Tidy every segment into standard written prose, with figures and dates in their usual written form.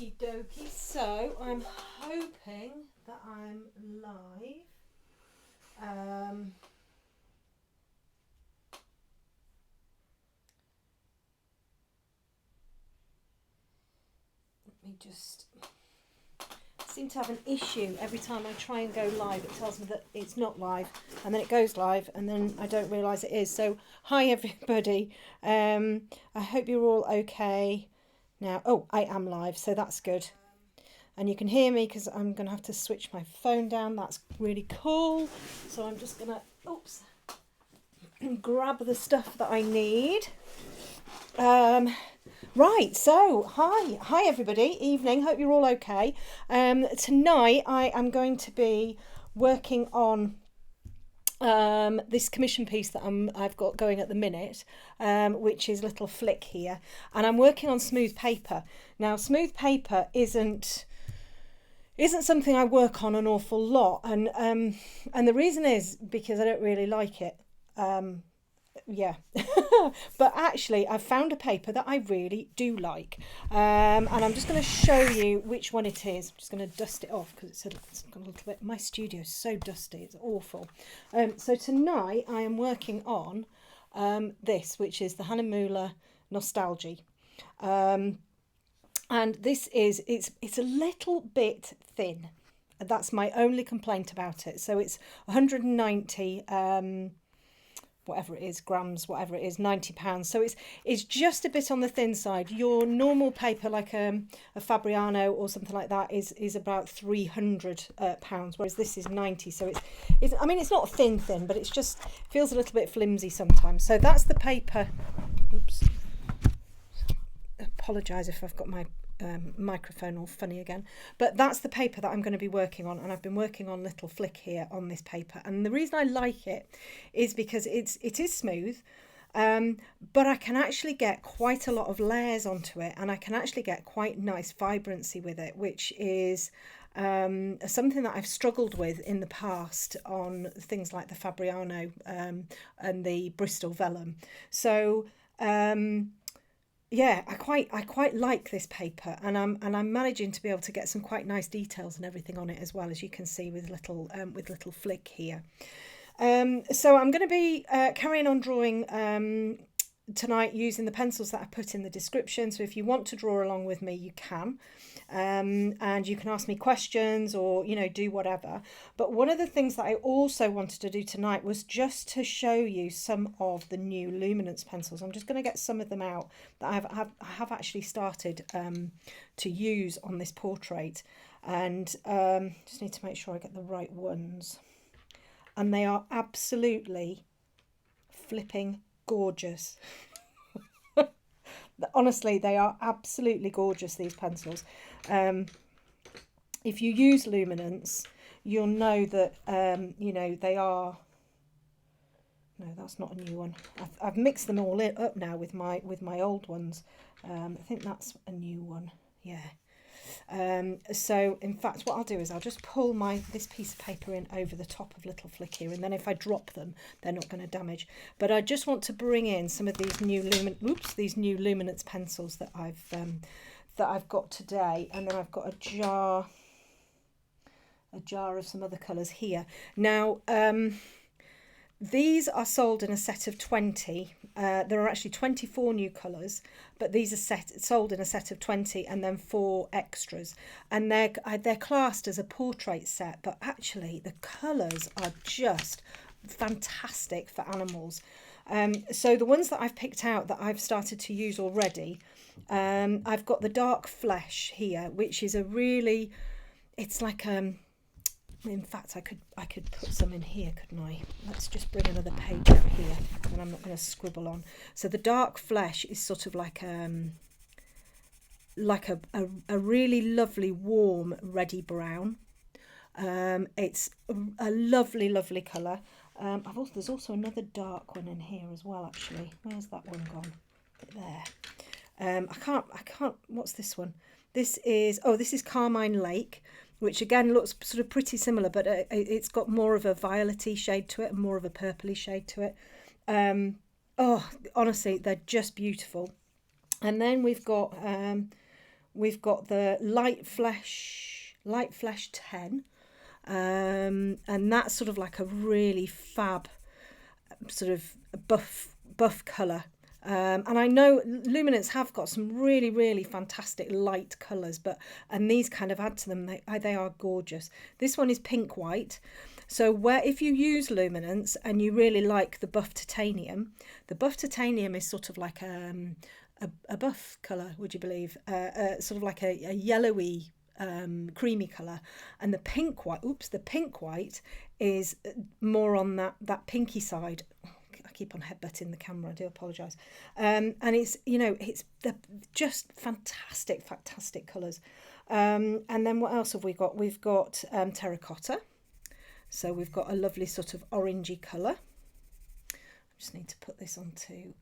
Okie dokie, so I'm hoping that I'm live. Let me just seem to have an issue every time I try and go live. It tells me that it's not live, and then it goes live, and then I don't realise it is. So hi everybody. I hope you're all okay now. Oh, I am live, so that's good. And you can hear me because I'm going to have to switch my phone down. That's really cool. So I'm just going to, grab the stuff that I need. Right, so hi everybody, evening, hope you're all okay. Tonight I am going to be working on this commission piece that I've got going at the minute, which is Little Flick here, and I'm working on smooth paper. Now smooth paper isn't something I work on an awful lot, and the reason is because I don't really like it. But actually I've found a paper that I really do like, and I'm just going to show you which one it is. I'm just going to dust it off because it's got a little bit, my studio is so dusty, it's awful. So tonight I am working on this, which is the Hahnemuhle Nostalgie, and this is it's a little bit thin. That's my only complaint about it. So it's 190 whatever it is, grams, whatever it is, £90. So it's just a bit on the thin side. Your normal paper, like a Fabriano or something like that, is about £300, whereas this is 90. So it's I mean, it's not thin, but it's just feels a little bit flimsy sometimes. So that's the paper. Oops. Apologise if I've got my microphone all funny again, but that's the paper that I'm going to be working on, and I've been working on Little Flick here on this paper, and the reason I like it is because it is smooth, but I can actually get quite a lot of layers onto it, and I can actually get quite nice vibrancy with it, which is something that I've struggled with in the past on things like the Fabriano and the Bristol vellum. So yeah, I quite like this paper, and I'm managing to be able to get some quite nice details and everything on it as well, as you can see with Little Flick here. So I'm going to be carrying on drawing tonight using the pencils that I put in the description. So if you want to draw along with me, you can, and you can ask me questions or do whatever. But one of the things that I also wanted to do tonight was just to show you some of the new Luminance pencils. I'm just going to get some of them out that I have actually started to use on this portrait, and just need to make sure I get the right ones. And they are absolutely flipping gorgeous. Honestly, they are absolutely gorgeous, these pencils. If you use Luminance, you'll know that they are. No, that's not a new one. I've mixed them all up now with my old ones. I think that's a new one. Yeah. So in fact, what I'll do is I'll just pull this piece of paper in over the top of Little Flick here, and then if I drop them, they're not going to damage. But I just want to bring in some of these new Luminance pencils that I've got today, and then I've got a jar of some other colours here. Now these are sold in a set of 20. There are actually 24 new colours, but these are sold in a set of 20, and then 4 extras. And they're classed as a portrait set, but actually the colours are just fantastic for animals. So the ones that I've picked out that I've started to use already, I've got the Dark Flesh here, which is it's like in fact, I could put some in here, couldn't I? Let's just bring another page out here, and I'm not going to scribble on. So the Dark Flesh is sort of like a really lovely warm reddy brown. It's a lovely colour. There's also another dark one in here as well. Actually, where's that one gone? There. I can't. What's this one? This is Carmine Lake, which again looks sort of pretty similar, but it's got more of a violet-y shade to it and more of a purpley shade to it. Honestly, they're just beautiful. And then we've got we've got the light flesh 10, and that's sort of like a really fab sort of buff colour. And I know Luminance have got some really, really fantastic light colours, and these kind of add to them. They are gorgeous. This one is pink white. So if you use Luminance and you really like the buff titanium is sort of like a buff colour, would you believe? Sort of like a yellowy creamy colour, and the pink white is more on that pinky side. I keep on headbutting the camera, I do apologise. And it's, it's just fantastic colours. And then what else have we got? We've got terracotta. So we've got a lovely sort of orangey colour. I just need to put this onto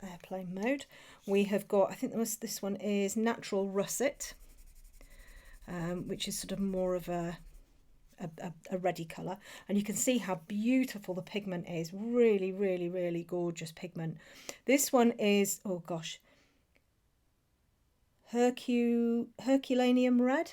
airplane mode. We have got, I think this one is natural russet, which is sort of more of a reddy colour, and you can see how beautiful the pigment is. Really, really, really gorgeous pigment. This one is, oh gosh, Herculaneum red.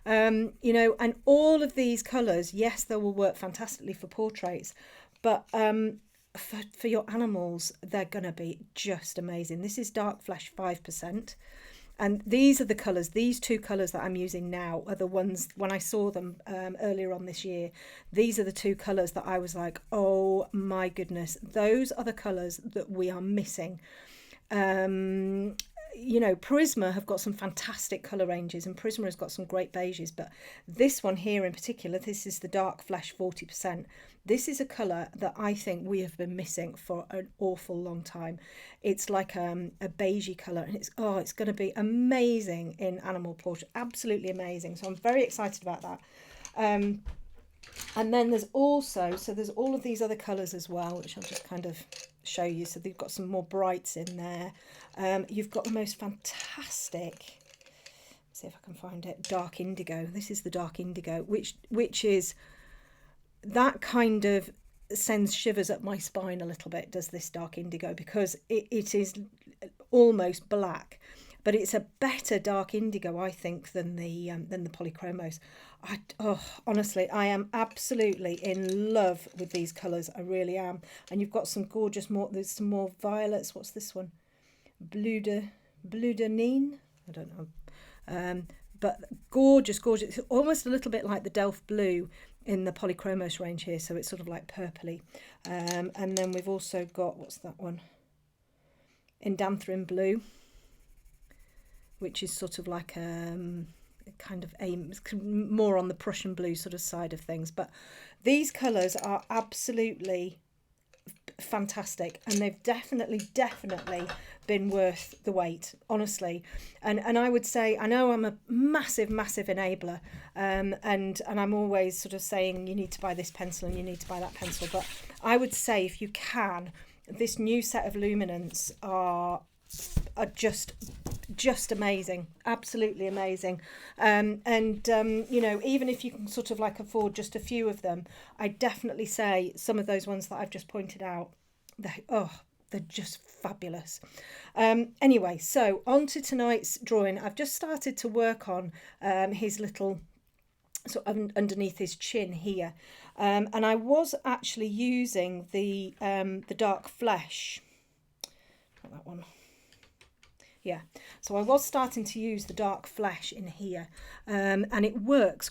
And all of these colours, yes, they will work fantastically for portraits, but for your animals, they're gonna be just amazing. This is dark flesh 5%. And these are the colours, these two colours that I'm using now are the ones, when I saw them earlier on this year, these are the two colours that I was like, oh my goodness, those are the colours that we are missing. Prisma have got some fantastic colour ranges, and Prisma has got some great beiges, but this one here in particular, this is the dark flesh 40%. This is a colour that I think we have been missing for an awful long time. It's like a beigey colour, and it's going to be amazing in animal portrait, absolutely amazing. So I'm very excited about that. And then there's also, there's all of these other colours as well, which I'll just kind of show you. So they've got some more brights in there. You've got the most fantastic, let's see if I can find it, dark indigo. This is the dark indigo, which is, that kind of sends shivers up my spine a little bit, does this dark indigo, because it is almost black, but it's a better dark indigo, I think, than the Polychromos. Honestly, I am absolutely in love with these colours. I really am. And you've got some gorgeous there's some more violets. What's this one? Bleu de Nine? I don't know. But gorgeous. It's almost a little bit like the Delft Blue in the Polychromos range here. So it's sort of like purpley. And then we've also got, what's that one? Indanthrine Blue, which is sort of like kind of more on the Prussian blue sort of side of things. But these colours are absolutely fantastic, and they've definitely been worth the wait, honestly. And I would say, I know I'm a massive enabler, and I'm always sort of saying you need to buy this pencil and you need to buy that pencil, but I would say, if you can, this new set of Luminance are just amazing, absolutely amazing. Even if you can sort of like afford just a few of them, I definitely say some of those ones that I've just pointed out, they're just fabulous. Anyway, so on to tonight's drawing. I've just started to work on his little sort of underneath his chin here, and I was actually using the dark flesh. Not that one. Yeah, so I was starting to use the dark flesh in here, and it works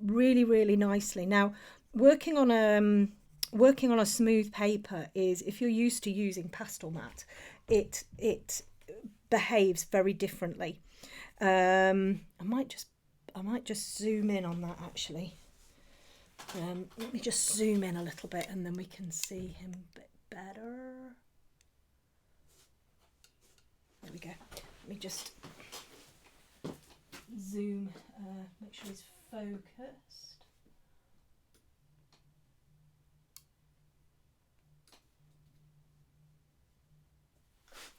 really nicely. Now, working on a smooth paper is, if you're used to using pastel mat, it behaves very differently. I might just zoom in on that actually. Let me just zoom in a little bit, and then we can see him a bit better. There we go. Let me just zoom, make sure he's focused.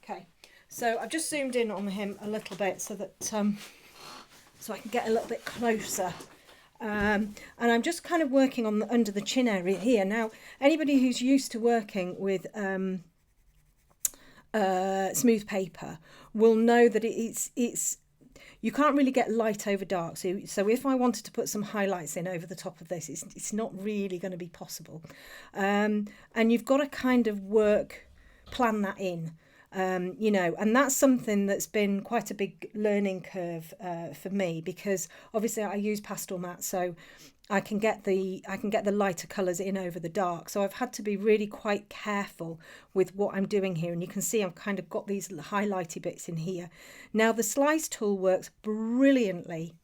Okay, so I've just zoomed in on him a little bit so that so I can get a little bit closer. And I'm just kind of working on under the chin area here. Now, anybody who's used to working with smooth paper will know that it's you can't really get light over dark. So if I wanted to put some highlights in over the top of this, it's not really going to be possible. And you've got to kind of plan that in. You know, and that's something that's been quite a big learning curve for me, because obviously I use pastel matte, so I can get the lighter colours in over the dark. So I've had to be really quite careful with what I'm doing here, and you can see I've kind of got these highlighty bits in here. Now the slice tool works brilliantly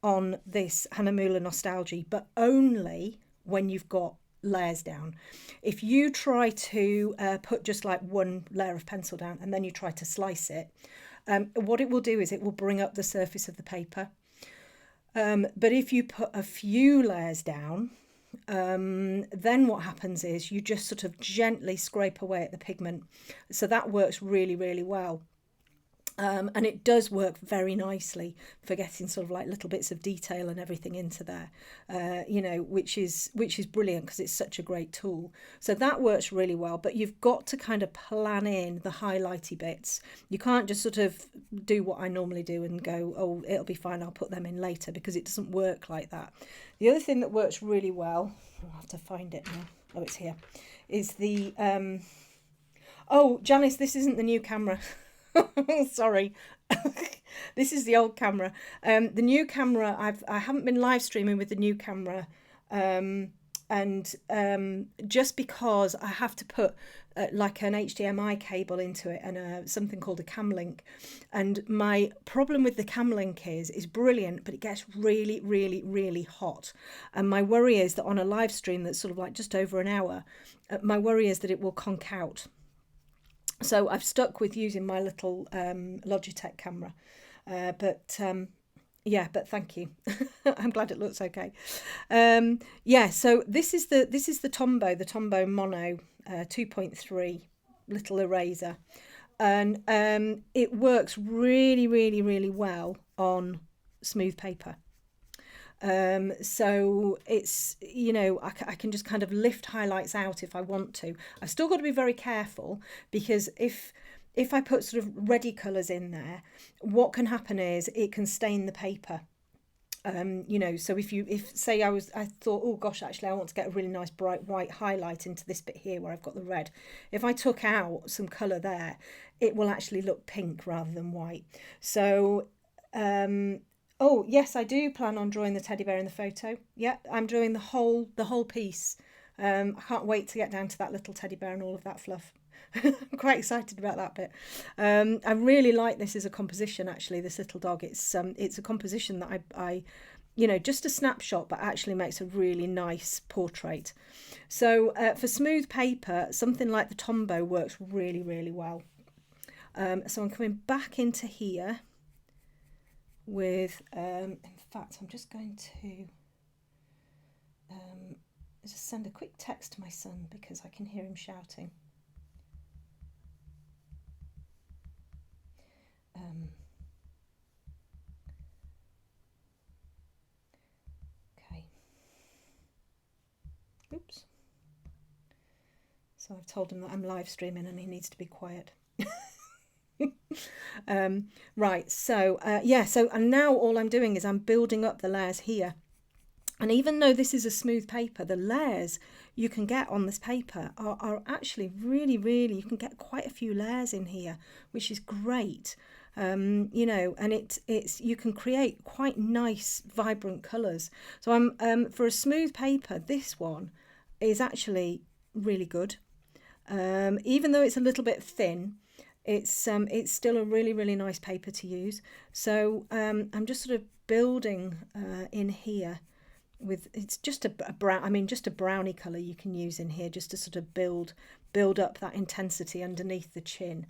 on this Hahnemuhle Nostalgie, but only when you've got layers down. If you try to put just like one layer of pencil down and then you try to slice it, what it will do is it will bring up the surface of the paper. But if you put a few layers down, then what happens is you just sort of gently scrape away at the pigment. So that works really, really well. And it does work very nicely for getting sort of like little bits of detail and everything into there, you know, which is brilliant because it's such a great tool. So that works really well, but you've got to kind of plan in the highlighty bits. You can't just sort of do what I normally do and go, oh, it'll be fine, I'll put them in later, because it doesn't work like that. The other thing that works really well, I'll have to find it now. Oh, it's here, is the, oh, Janice, this isn't the new camera. Sorry. This is the old camera. The new camera, I haven't been live streaming with the new camera, and just because I have to put like an HDMI cable into it and something called a cam link, and my problem with the cam link is brilliant, but it gets really, really, really hot, and my worry is that on a live stream that's sort of like just over an hour, my worry is that it will conk out. So I've stuck with using my little Logitech camera, but but thank you. I'm glad it looks okay. Yeah, so this is the Tombow Mono 2.3 little eraser, and it works really, really, really well on smooth paper. So it's, you know, I can just kind of lift highlights out if I want to. I've still got to be very careful, because if I put sort of ready colours in there, what can happen is it can stain the paper. You know, so if say I thought, oh gosh, actually I want to get a really nice bright white highlight into this bit here where I've got the red. If I took out some colour there, it will actually look pink rather than white. So, oh yes, I do plan on drawing the teddy bear in the photo. Yeah, I'm drawing the whole piece. I can't wait to get down to that little teddy bear and all of that fluff. I'm quite excited about that bit. I really like this as a composition, actually, this little dog. It's a composition that I you know, just a snapshot, but actually makes a really nice portrait. So for smooth paper, something like the Tombow works really, really well. So I'm coming back into here with, in fact, I'm just going to just send a quick text to my son because I can hear him shouting. Okay. Oops. So I've told him that I'm live streaming and he needs to be quiet. Right, so yeah, so and now all I'm doing is I'm building up the layers here, and even though this is a smooth paper, the layers you can get on this paper are actually really, really, you can get quite a few layers in here, which is great. You know, and it's you can create quite nice vibrant colours. So I'm for a smooth paper, this one is actually really good, even though it's a little bit thin. It's still a really, really nice paper to use. So I'm just sort of building in here with, it's just a brown, I mean just a browny colour you can use in here just to sort of build up that intensity underneath the chin.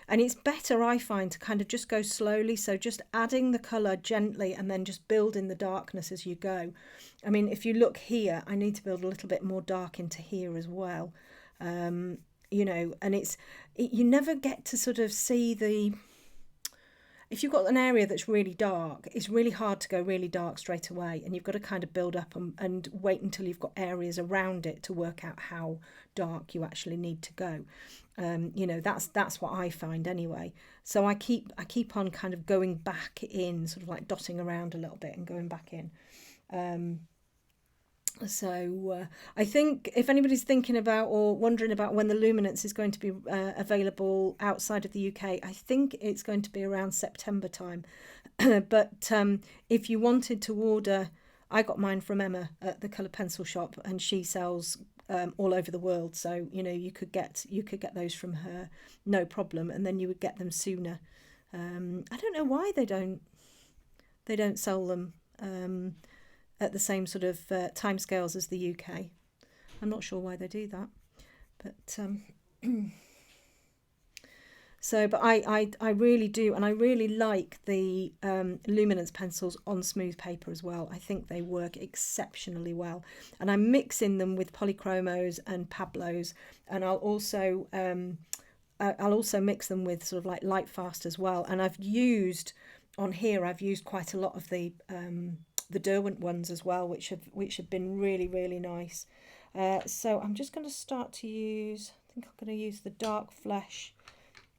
And it's better, I find, to kind of just go slowly, so just adding the colour gently and then just building the darkness as you go. I mean, if you look here, I need to build a little bit more dark into here as well. You know, and you never get to sort of see the, if you've got an area that's really dark, it's really hard to go really dark straight away, and you've got to kind of build up and wait until you've got areas around it to work out how dark you actually need to go. You know, that's what I find anyway. So I keep on kind of going back in, sort of like dotting around a little bit and going back in. I think if anybody's thinking about or wondering about when the Luminance is going to be available outside of the UK, I think it's going to be around September time. But if you wanted to order, I got mine from Emma at the Colour Pencil Shop, and she sells all over the world. So you know, you could get those from her, no problem, and then you would get them sooner. I don't know why they don't sell them at the same sort of timescales as the UK. I'm not sure why they do that, but but I really do, and I really like the Luminance pencils on smooth paper as well. I think they work exceptionally well, and I'm mixing them with Polychromos and Pablos, and I'll also mix them with sort of like Lightfast as well. And I've used quite a lot of the Derwent ones as well, which have been really nice. So I'm just going to start to use, I think I'm going to use the Dark Flesh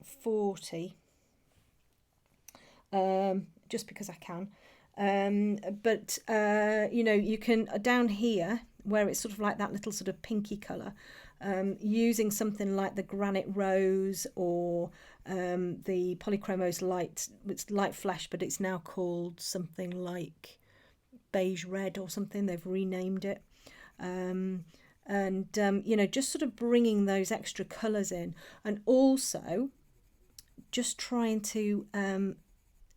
40, just because I can. But you know, you can down here where it's sort of like that little sort of pinky colour, using something like the Granite Rose or the Polychromos Light. It's Light Flesh, but it's now called something like Beige Red or something. They've renamed it. You know, just sort of bringing those extra colours in, and also just trying to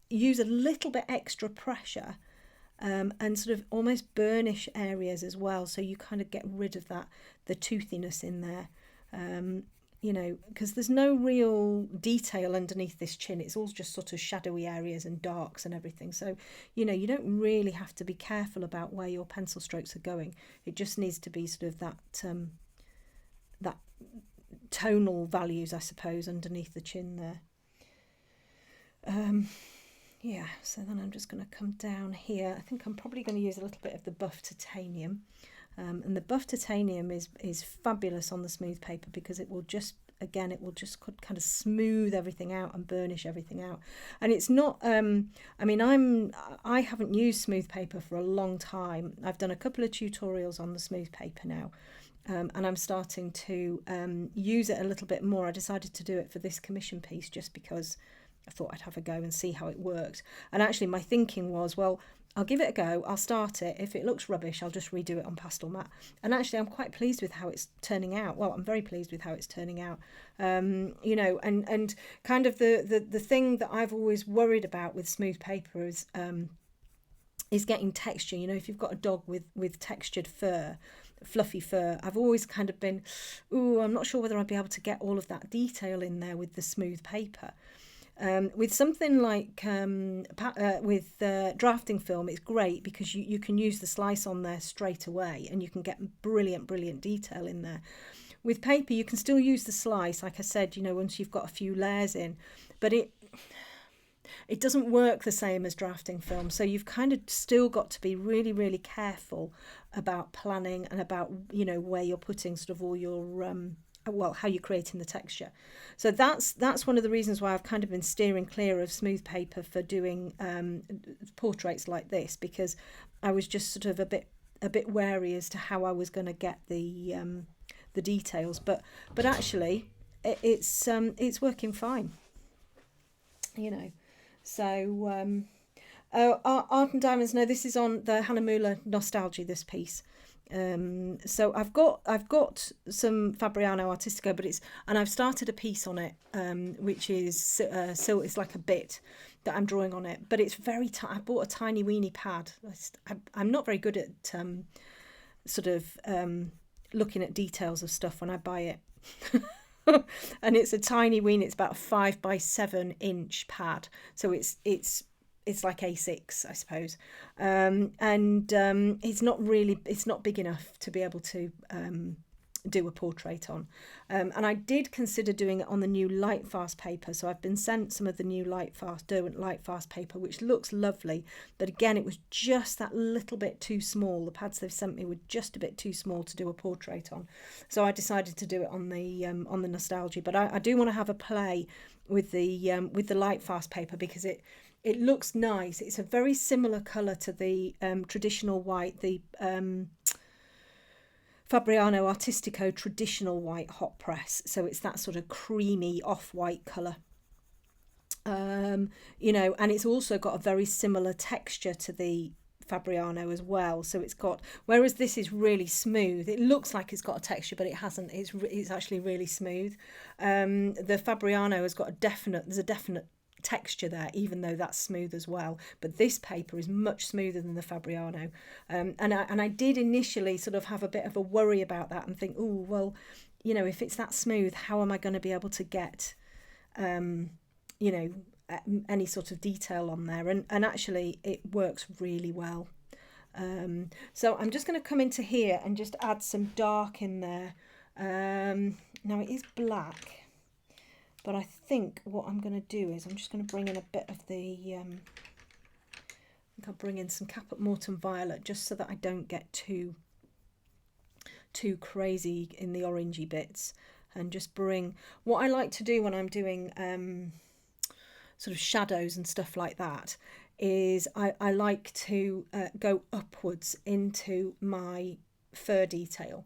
use a little bit extra pressure and sort of almost burnish areas as well, so you kind of get rid of the toothiness in there. You know, because there's no real detail underneath this chin. It's all just sort of shadowy areas and darks and everything. So, you know, you don't really have to be careful about where your pencil strokes are going. It just needs to be sort of that tonal values, I suppose, underneath the chin there. Yeah, so then I'm just going to come down here. I think I'm probably going to use a little bit of the buff titanium. And the buff titanium is fabulous on the smooth paper, because it will just kind of smooth everything out and burnish everything out. And it's not, I mean, I haven't used smooth paper for a long time. I've done a couple of tutorials on the smooth paper now. And I'm starting to use it a little bit more. I decided to do it for this commission piece just because I thought I'd have a go and see how it worked. And actually my thinking was, well, I'll give it a go, I'll start it. If it looks rubbish, I'll just redo it on pastel matte. And actually, I'm quite pleased with how it's turning out. Well, I'm very pleased with how it's turning out. You know, and kind of the thing that I've always worried about with smooth paper is getting texture. You know, if you've got a dog with textured fur, fluffy fur, I've always kind of been, I'm not sure whether I'd be able to get all of that detail in there with the smooth paper. With something like with drafting film, it's great because you can use the slice on there straight away and you can get brilliant detail in there. With paper, you can still use the slice, like I said, you know, once you've got a few layers in, but it doesn't work the same as drafting film. So you've kind of still got to be really careful about planning and about, you know, where you're putting sort of all your how you're creating the texture. So that's one of the reasons why I've kind of been steering clear of smooth paper for doing portraits like this, because I was just sort of a bit wary as to how I was going to get the details. But actually it's working fine, you know. So Art and Diamonds, no, this is on the Hahnemuhle Nostalgie, this piece. So I've got some Fabriano Artistico, but and I've started a piece on it, which is so it's like a bit that I'm drawing on it, but it's very I bought a tiny weeny pad. I'm not very good at sort of looking at details of stuff when I buy it. And it's a tiny weeny, it's about a 5 by 7 inch pad, so it's like A6, I suppose, and it's not big enough to be able to do a portrait on. And I did consider doing it on the new Lightfast paper. So I've been sent some of the new Derwent Lightfast paper, which looks lovely. But again, it was just that little bit too small. The pads they've sent me were just a bit too small to do a portrait on. So I decided to do it on the Nostalgie. But I do want to have a play with the Lightfast paper, because it looks nice. It's a very similar colour to the traditional white, the Fabriano Artistico traditional white hot press. So it's that sort of creamy off-white colour. You know, and it's also got a very similar texture to the Fabriano as well. So it's got, whereas this is really smooth, it looks like it's got a texture, but it hasn't. It's actually really smooth. The Fabriano has got there's a definite texture there, even though that's smooth as well. But this paper is much smoother than the Fabriano, and I did initially sort of have a bit of a worry about that and think, oh well, you know, if it's that smooth, how am I going to be able to get you know, any sort of detail on there? And actually it works really well. So I'm just going to come into here and just add some dark in there. Now it is black, but I think what I'm going to do is I'm just going to bring in a bit of the, I think I'll bring in some Caput Mortuum Violet, just so that I don't get too crazy in the orangey bits, and just bring, what I like to do when I'm doing sort of shadows and stuff like that is I like to go upwards into my fur detail.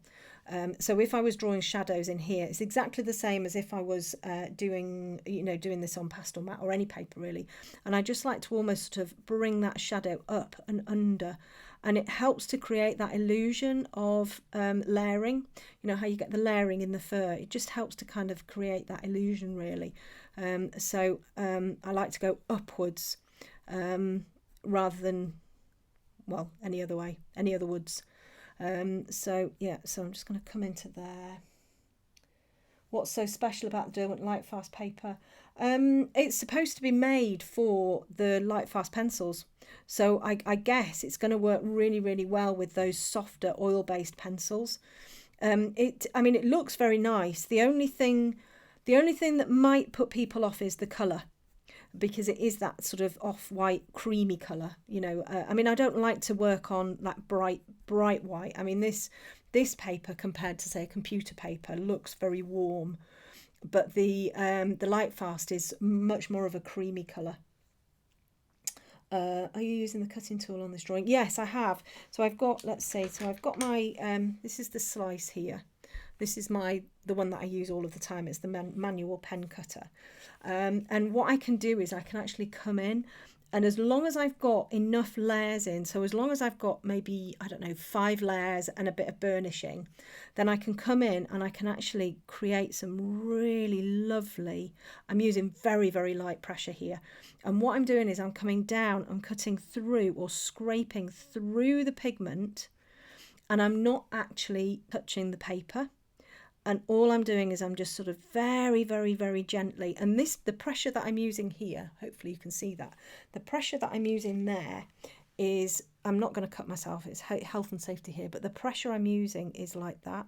So if I was drawing shadows in here, it's exactly the same as if I was doing this on pastel mat or any paper really. And I just like to almost sort of bring that shadow up and under, and it helps to create that illusion of layering. You know how you get the layering in the fur? It just helps to kind of create that illusion really. So I like to go upwards rather than, well, any other way, any other woods. So yeah, so I'm just going to come into there. What's so special about Derwent Lightfast paper? It's supposed to be made for the Lightfast pencils, so I guess it's going to work really, really well with those softer oil-based pencils. I mean, it looks very nice. The only thing that might put people off is the colour, because it is that sort of off-white creamy colour, you know. I mean, I don't like to work on that bright white. I mean, this paper compared to, say, a computer paper looks very warm, but the Lightfast is much more of a creamy colour. Are you using the cutting tool on this drawing? Yes, I have. So I've got, let's see, so I've got my, this is the slice here. This is the one that I use all of the time. It's the manual pen cutter. And what I can do is I can actually come in, and as long as I've got enough layers in, so as long as I've got maybe, I don't know, 5 layers and a bit of burnishing, then I can come in and I can actually create some really lovely, I'm using very, very light pressure here. And what I'm doing is I'm coming down, I'm cutting through or scraping through the pigment, and I'm not actually touching the paper. And all I'm doing is I'm just sort of very, very, very gently, and the pressure that I'm using here, hopefully you can see that, the pressure that I'm using there is, I'm not going to cut myself, it's health and safety here, but the pressure I'm using is like that.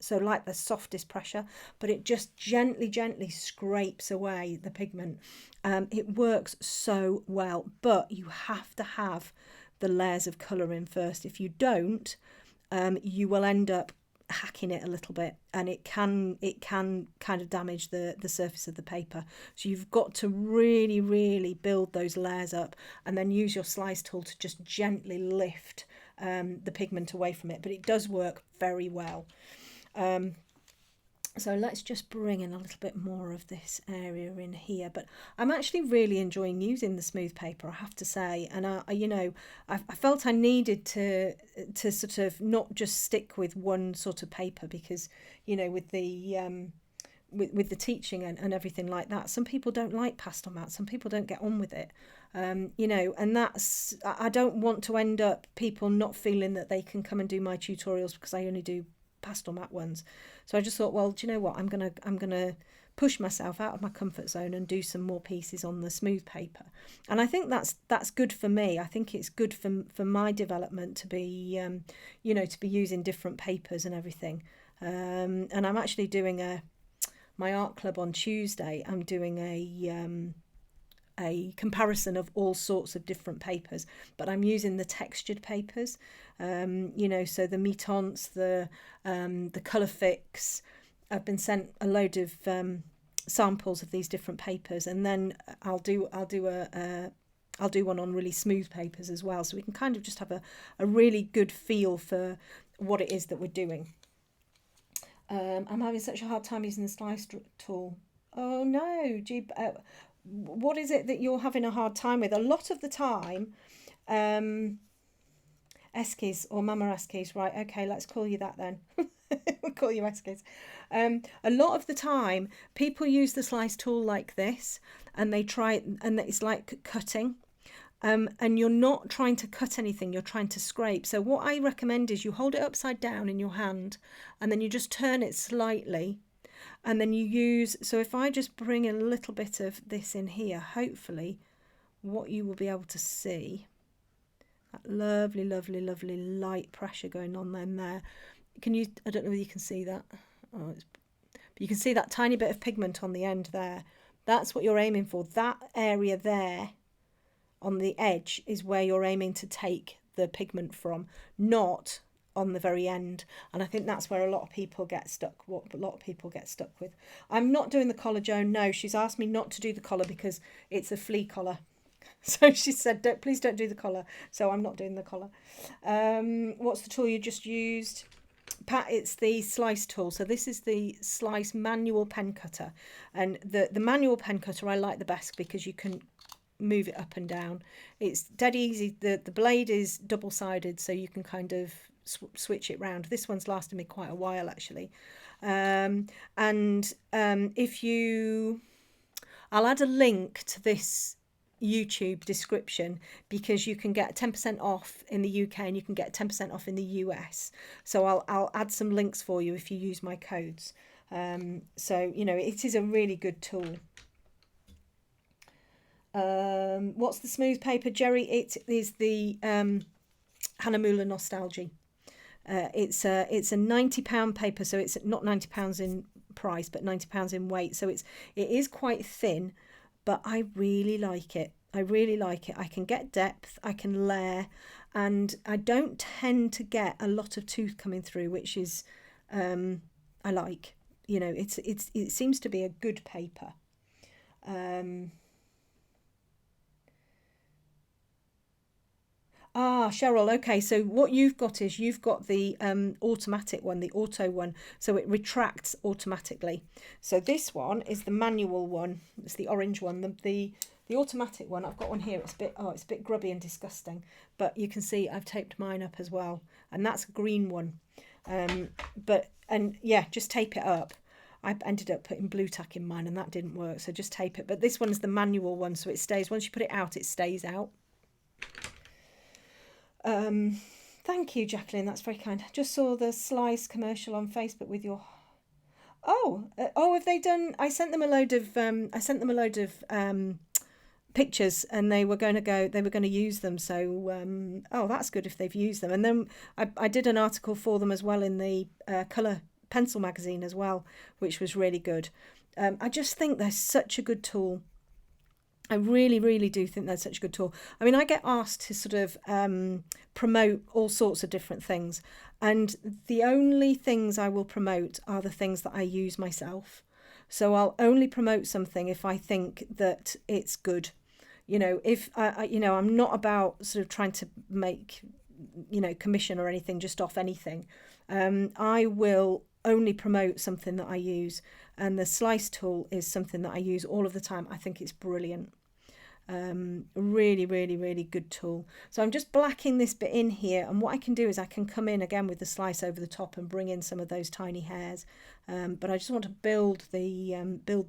So like the softest pressure, but it just gently, gently scrapes away the pigment. It works so well, but you have to have the layers of colour in first. If you don't, you will end up hacking it a little bit, and it can kind of damage the surface of the paper. So you've got to really, really build those layers up, and then use your slice tool to just gently lift the pigment away from it. But it does work very well. So let's just bring in a little bit more of this area in here. But I'm actually really enjoying using the smooth paper, I have to say. And I felt I needed to sort of not just stick with one sort of paper, because, you know, with the with the teaching and everything like that, some people don't like pastel mat, some people don't get on with it, you know, and that's, I don't want to end up people not feeling that they can come and do my tutorials because I only do pastel mat ones. So I just thought, well, do you know what, I'm gonna push myself out of my comfort zone and do some more pieces on the smooth paper. And I think that's good for me. I think it's good for my development to be you know, to be using different papers and everything. And I'm actually doing my art club on Tuesday. I'm doing a comparison of all sorts of different papers, but I'm using the textured papers, you know, so the Mitons, the Colour Fix. I've been sent a load of samples of these different papers, and then I'll do one on really smooth papers as well, so we can kind of just have a really good feel for what it is that we're doing. I'm having such a hard time using the slice tool. Oh no, gee, what is it that you're having a hard time with? A lot of the time, Eskies or Mama Eskies, right? Okay, let's call you that then. We'll call you Eskies. A lot of the time, people use the slice tool like this, and they try, and it's like cutting. And you're not trying to cut anything, you're trying to scrape. So what I recommend is you hold it upside down in your hand, and then you just turn it slightly, and then you use, so if I just bring a little bit of this in here, hopefully what you will be able to see, that lovely, lovely, lovely light pressure going on then there. Can you, I don't know whether you can see that. Oh, but you can see that tiny bit of pigment on the end there. That's what you're aiming for. That area there on the edge is where you're aiming to take the pigment from, not on the very end. And I think that's where a lot of people get stuck, what a lot of people get stuck with. I'm not doing the collar, Joan. No, she's asked me not to do the collar because it's a flea collar. So she said, please don't do the collar. So I'm not doing the collar. What's the tool you just used? Pat, it's the slice tool. So this is the slice manual pen cutter. And the manual pen cutter I like the best because you can move it up and down. It's dead easy. The blade is double-sided, so you can kind of switch it round. This one's lasted me quite a while actually. If you, I'll add a link to this YouTube description because you can get 10% off in the UK and you can get 10% off in the US. So I'll add some links for you if you use my codes. So you know, it is a really good tool. What's the smooth paper, Jerry? It is the Hahnemuhle Nostalgie. It's a £90 paper, so it's not £90 in price, but £90 in weight. So it is quite thin, but I really like it. I really like it. I can get depth, I can layer, and I don't tend to get a lot of tooth coming through, which is I like. You know, it seems to be a good paper. Cheryl, okay, so what you've got is you've got the automatic one, the auto one, so it retracts automatically. So this one is the manual one. It's the orange one. The automatic one, I've got one here. It's a bit grubby and disgusting, but you can see I've taped mine up as well, and that's a green one. Yeah, just tape it up. I ended up putting blue tack in mine, and that didn't work, so just tape it. But this one is the manual one, so it stays. Once you put it out, it stays out. Thank you, Jacqueline. That's very kind. Just saw the Slice commercial on Facebook with your. Have they done? I sent them a load of pictures, and they were going to use them. So that's good if they've used them. And then I did an article for them as well in the Colour Pencil magazine as well, which was really good. I just think they're such a good tool. I really, really do think that's such a good tool. I mean, I get asked to sort of promote all sorts of different things, and the only things I will promote are the things that I use myself. So I'll only promote something if I think that it's good. You know, if I'm not about sort of trying to make, commission or anything just off anything. I will only promote something that I use, and the slice tool is something that I use all of the time. I think it's brilliant. Really, really, really good tool. So I'm just blacking this bit in here, and what I can do is I can come in again with the slice over the top and bring in some of those tiny hairs, but I just want to build the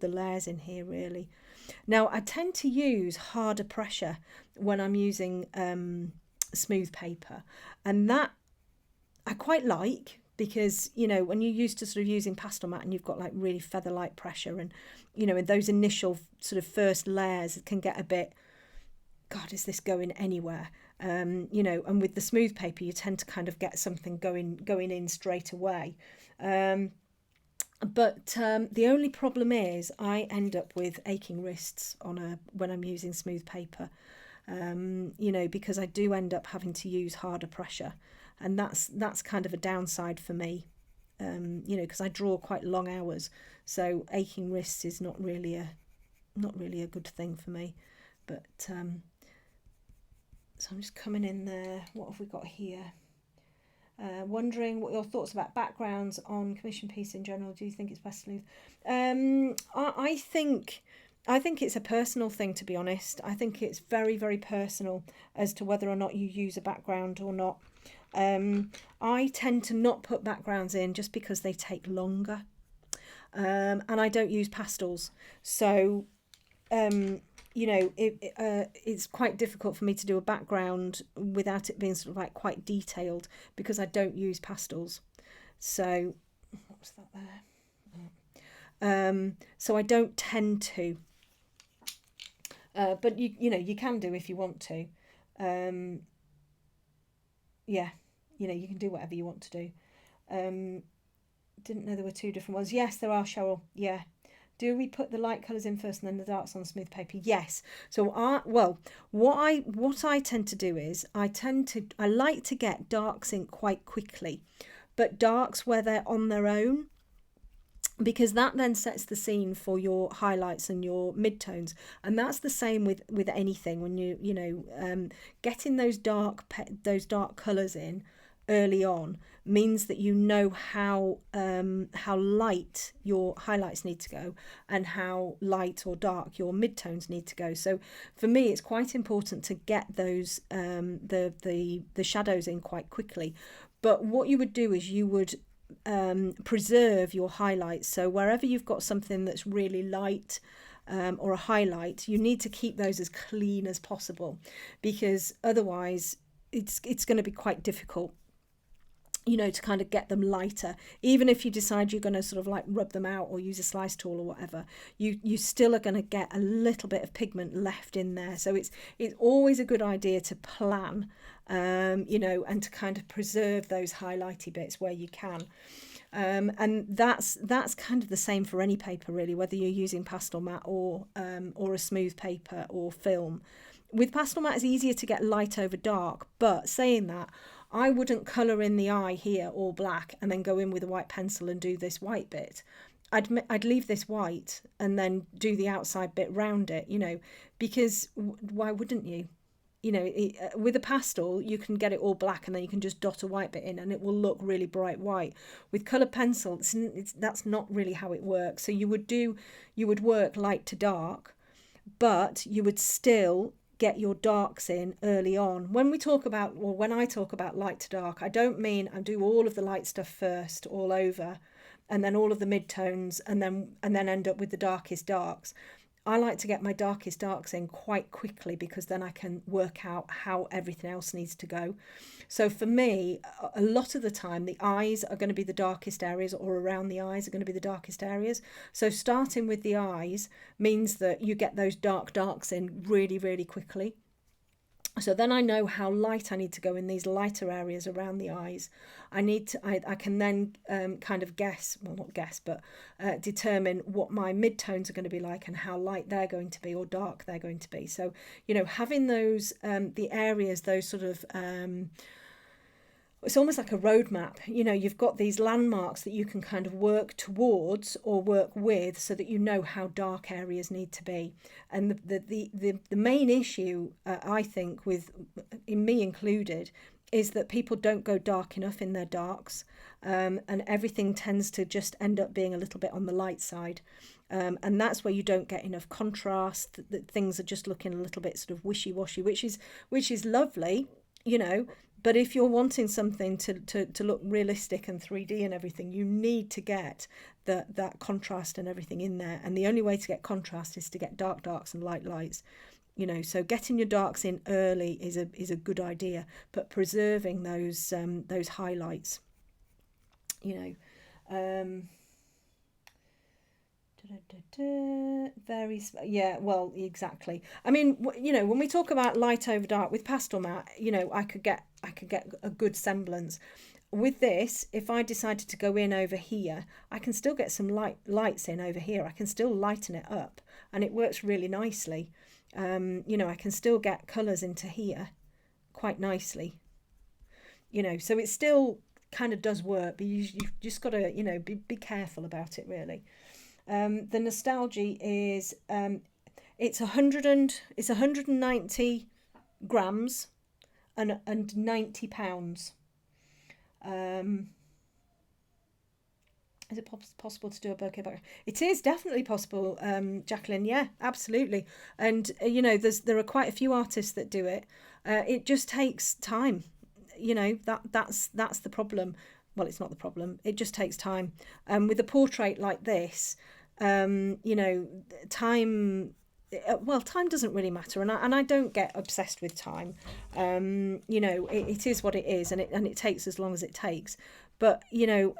layers in here really. Now I tend to use harder pressure when I'm using smooth paper, and that I quite like, because when you're used to sort of using pastel mat and you've got like really feather light pressure, and in those initial sort of first layers it can get a bit, God, is this going anywhere? And with the smooth paper you tend to kind of get something going in straight away. But the only problem is I end up with aching wrists when I'm using smooth paper, you know, because I do end up having to use harder pressure, and that's kind of a downside for me, you know, because I draw quite long hours, so aching wrists is not really a good thing for me. But so I'm just coming in there. What have we got here? Wondering what your thoughts about backgrounds on commission piece in general. Do you think it's best to leave? I think it's a personal thing, to be honest. I think it's very, very personal as to whether or not you use a background or not. I tend to not put backgrounds in just because they take longer, and I don't use pastels, so you know, it's quite difficult for me to do a background without it being sort of like quite detailed, because I don't use pastels. So what was that there? So I don't tend to, but you know, you can do if you want to. Yeah, you know, you can do whatever you want to do. Didn't know there were two different ones. Yes, there are, Cheryl. Yeah. Do we put the light colours in first and then the darks on smooth paper? Yes. So what I tend to do is I like to get darks in quite quickly, but darks where they're on their own, because that then sets the scene for your highlights and your midtones. And that's the same with anything. When you know, getting those dark colours in early on means that you know how light your highlights need to go and how light or dark your midtones need to go. So for me, it's quite important to get those the shadows in quite quickly. But what you would do is you would preserve your highlights. So wherever you've got something that's really light, or a highlight, you need to keep those as clean as possible, because otherwise it's going to be quite difficult, you know, to kind of get them lighter. Even if you decide you're going to sort of like rub them out or use a slice tool or whatever, you still are going to get a little bit of pigment left in there. So it's always a good idea to plan, you know, and to kind of preserve those highlighty bits where you can. And that's kind of the same for any paper really, whether you're using pastel matte or a smooth paper or film. With pastel matte, it's easier to get light over dark, but saying that, I wouldn't colour in the eye here all black and then go in with a white pencil and do this white bit. I'd leave this white and then do the outside bit round it, you know, because why wouldn't you? You know, with a pastel, you can get it all black and then you can just dot a white bit in and it will look really bright white. With coloured pencil, that's not really how it works. So you would work light to dark, but you would still get your darks in early on. When I talk about light to dark, I don't mean I do all of the light stuff first all over and then all of the midtones and then end up with the darkest darks. I like to get my darkest darks in quite quickly, because then I can work out how everything else needs to go. So for me, a lot of the time, the eyes are going to be the darkest areas, or around the eyes are going to be the darkest areas. So starting with the eyes means that you get those darks in really, really quickly. So then I know how light I need to go in these lighter areas around the eyes. I can then kind of determine what my midtones are going to be like and how light they're going to be or dark they're going to be. So, you know, having those, the areas, those sort of, it's almost like a roadmap. You know, you've got these landmarks that you can kind of work towards or work with, so that you know how dark areas need to be. And the main issue, I think, in me included, is that people don't go dark enough in their darks, and everything tends to just end up being a little bit on the light side. And that's where you don't get enough contrast, that things are just looking a little bit sort of wishy-washy, which is lovely, you know. But if you're wanting something to look realistic and 3D and everything, you need to get that contrast and everything in there. And the only way to get contrast is to get darks and lights. You know, so getting your darks in early is a good idea, but preserving those highlights. You know, well, exactly. I mean, you know, when we talk about light over dark with pastel matte, you know, I could get a good semblance. with this, if I decided to go in over here, I can still get some lights in over here. I can still lighten it up, and it works really nicely. You know, I can still get colours into here quite nicely. You know, so it still kind of does work, but you've just got to, you know, be careful about it, really. The Nostalgie is it's 190 grams and £90. Is it possible to do a bouquet background? It is definitely possible, Jacqueline. Yeah, absolutely. And you know, there are quite a few artists that do it. It just takes time. You know, that's the problem. Well, it's not the problem. It just takes time. With a portrait like this, you know, time. Well, time doesn't really matter, and I don't get obsessed with time. You know, it is what it is, and it takes as long as it takes. But you know,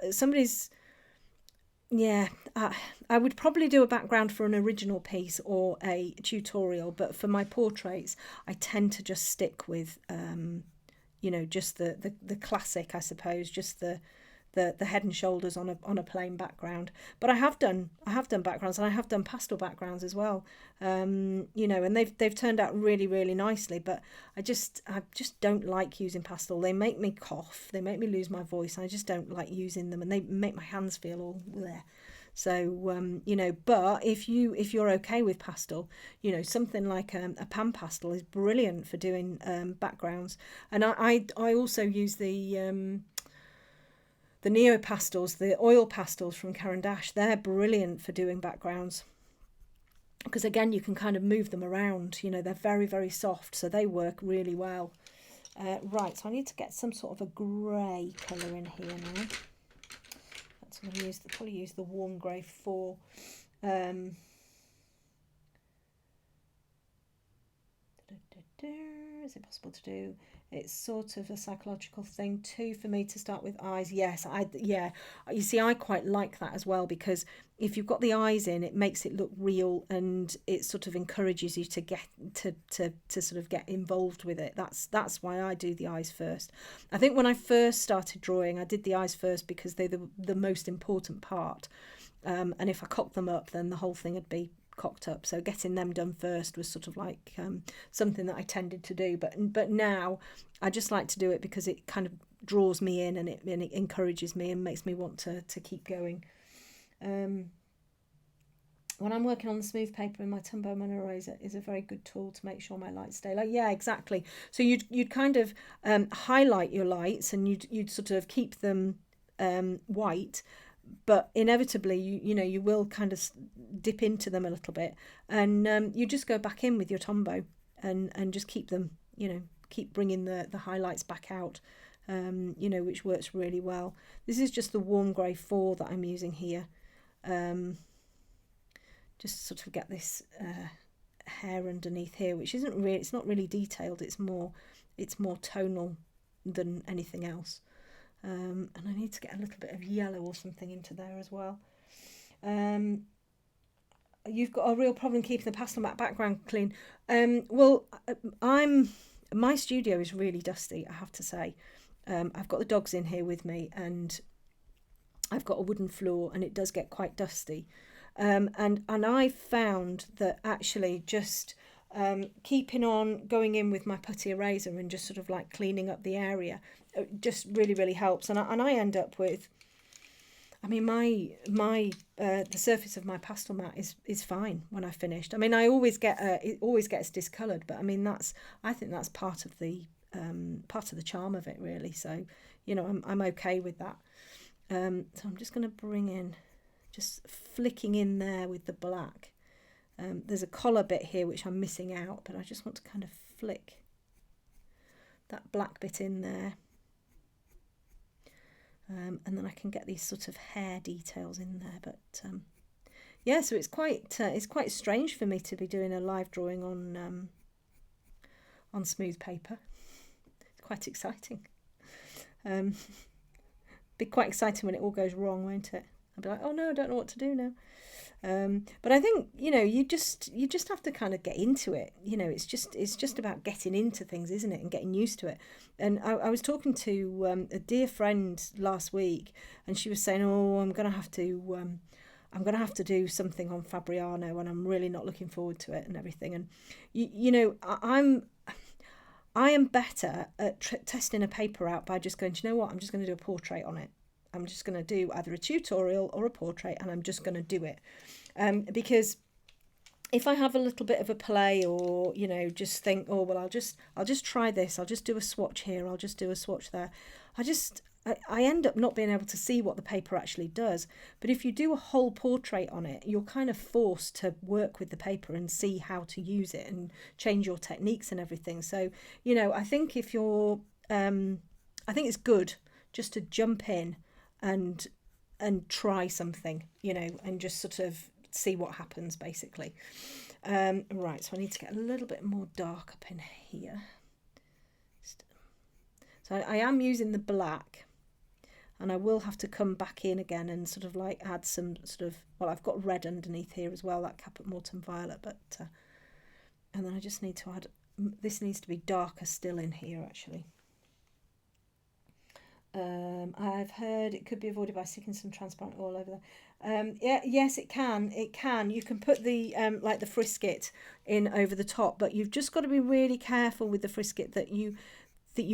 I would probably do a background for an original piece or a tutorial, but for my portraits, I tend to just stick with, you know, just the classic, I suppose, just the head and shoulders on a plain background. But I have done backgrounds, and I have done pastel backgrounds as well. You know, and they've turned out really, really nicely. But I just don't like using pastel. They make me cough. They make me lose my voice. And I just don't like using them, and they make my hands feel all bleh. So you know, but if you're okay with pastel, you know, something like a pan pastel is brilliant for doing backgrounds. And I also use the neo pastels, the oil pastels from Caran. They're brilliant for doing backgrounds, because again, you can kind of move them around. You know, they're very, very soft, so they work really well. Right, so I need to get some sort of a grey colour in here now. So I'm going to probably use the warm grey 4. Is it possible to do? It's sort of a psychological thing too for me to start with eyes. Yes, you see, I quite like that as well, because if you've got the eyes in, it makes it look real, and it sort of encourages you to get to sort of get involved with it. That's why I do the eyes first. I think when I first started drawing, I did the eyes first because they're the most important part, and if I cocked them up, then the whole thing would be cocked up. So getting them done first was sort of like something that I tended to do, but now I just like to do it because it kind of draws me in, and it encourages me and makes me want to keep going. When I'm working on the smooth paper, in my Tombow Mono Eraser is a very good tool to make sure my lights stay like, yeah, exactly. So you'd kind of highlight your lights, and you'd sort of keep them white, but inevitably you know, you will kind of dip into them a little bit, and you just go back in with your Tombow and just keep them, you know, keep bringing the highlights back out, you know, which works really well. This is just the warm grey 4 that I'm using here, just sort of get this hair underneath here, which isn't really, it's not really detailed, it's more tonal than anything else. And I need to get a little bit of yellow or something into there as well. You've got a real problem keeping the pastel matte background clean. Well, my studio is really dusty, I have to say. I've got the dogs in here with me, and I've got a wooden floor, and it does get quite dusty. And I found that actually just keeping on going in with my putty eraser and just sort of like cleaning up the area just really, really helps. And I end up with, I mean, the surface of my pastel mat is fine when I finished. I mean, I always get it always gets discoloured, but I mean, I think that's part of the charm of it, really. So, you know, I'm okay with that. So I'm just going to bring in, just flicking in there with the black. There's a collar bit here which I'm missing out, but I just want to kind of flick that black bit in there. And then I can get these sort of hair details in there. But yeah, so it's quite strange for me to be doing a live drawing on smooth paper. It's quite exciting. Be quite exciting when it all goes wrong, won't it? I'll be like, oh no, I don't know what to do now. But I think, you just have to kind of get into it. It's just about getting into things, isn't it, and getting used to it. And I was talking to a dear friend last week, and she was saying, "Oh, I'm gonna have to do something on Fabriano, and I'm really not looking forward to it and everything." And I am better at testing a paper out by just going, "Do you know what? I'm just going to do a portrait on it. I'm just going to do either a tutorial or a portrait, and I'm just going to do it." Because if I have a little bit of a play, or just think, "Oh well, I'll just try this. I'll just do a swatch here. I'll just do a swatch there," I end up not being able to see what the paper actually does. But if you do a whole portrait on it, you're kind of forced to work with the paper and see how to use it and change your techniques and everything. So, I think if you're, I think it's good just to jump in and try something, and just sort of see what happens, basically. Right, so I need to get a little bit more dark up in here. So I am using the black, and I will have to come back in again and sort of like add some sort of, well, I've got red underneath here as well, that Caput Mortuum violet, but and then I just need to add, this needs to be darker still in here, actually. I've heard it could be avoided by sticking some transparent all over there. Yes, it can. You can put the like the frisket in over the top, but you've just got to be really careful with the frisket that you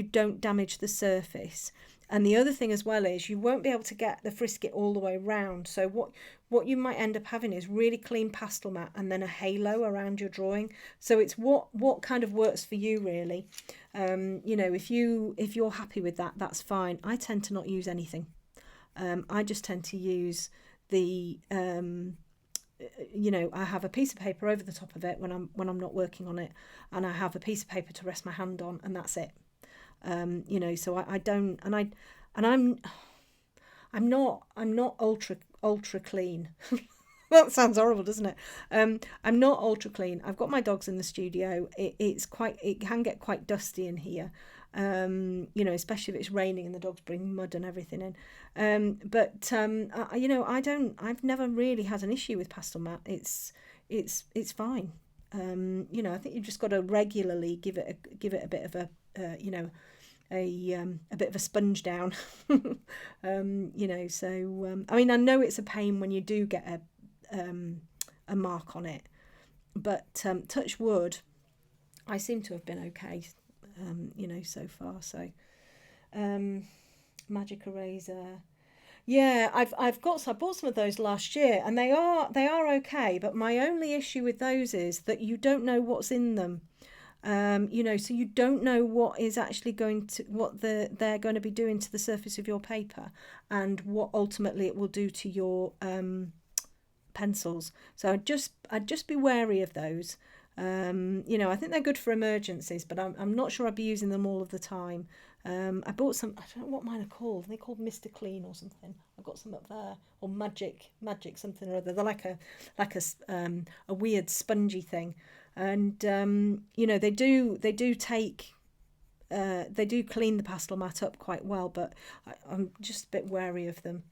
don't damage the surface. And the other thing as well is you won't be able to get the frisket all the way around. So what you might end up having is really clean pastel mat and then a halo around your drawing. So it's what kind of works for you, really. If you're happy with that, that's fine. I tend to not use anything. I just tend to use the I have a piece of paper over the top of it when I'm not working on it, and I have a piece of paper to rest my hand on, and that's it. So I don't, and I'm not ultra clean. That sounds horrible, doesn't it? I'm not ultra clean. I've got my dogs in the studio. It can get quite dusty in here. Especially if it's raining and the dogs bring mud and everything in. I've never really had an issue with pastel mat. It's fine. I think you've just got to regularly give it a bit of a bit of a sponge down. I know it's a pain when you do get a mark on it, but touch wood, I seem to have been okay, so far. So magic eraser, yeah, I bought some of those last year, and they are okay, but my only issue with those is that you don't know what's in them. So you don't know what is actually they're going to be doing to the surface of your paper, and what ultimately it will do to your pencils. So I'd just be wary of those. I think they're good for emergencies, but I'm not sure I'd be using them all of the time. I bought some, I don't know what mine are called. They're called Mr. Clean or something. I've got some up there, or Magic something or other. They're like a weird spongy thing. And they do clean the pastel mat up quite well, but I'm just a bit wary of them.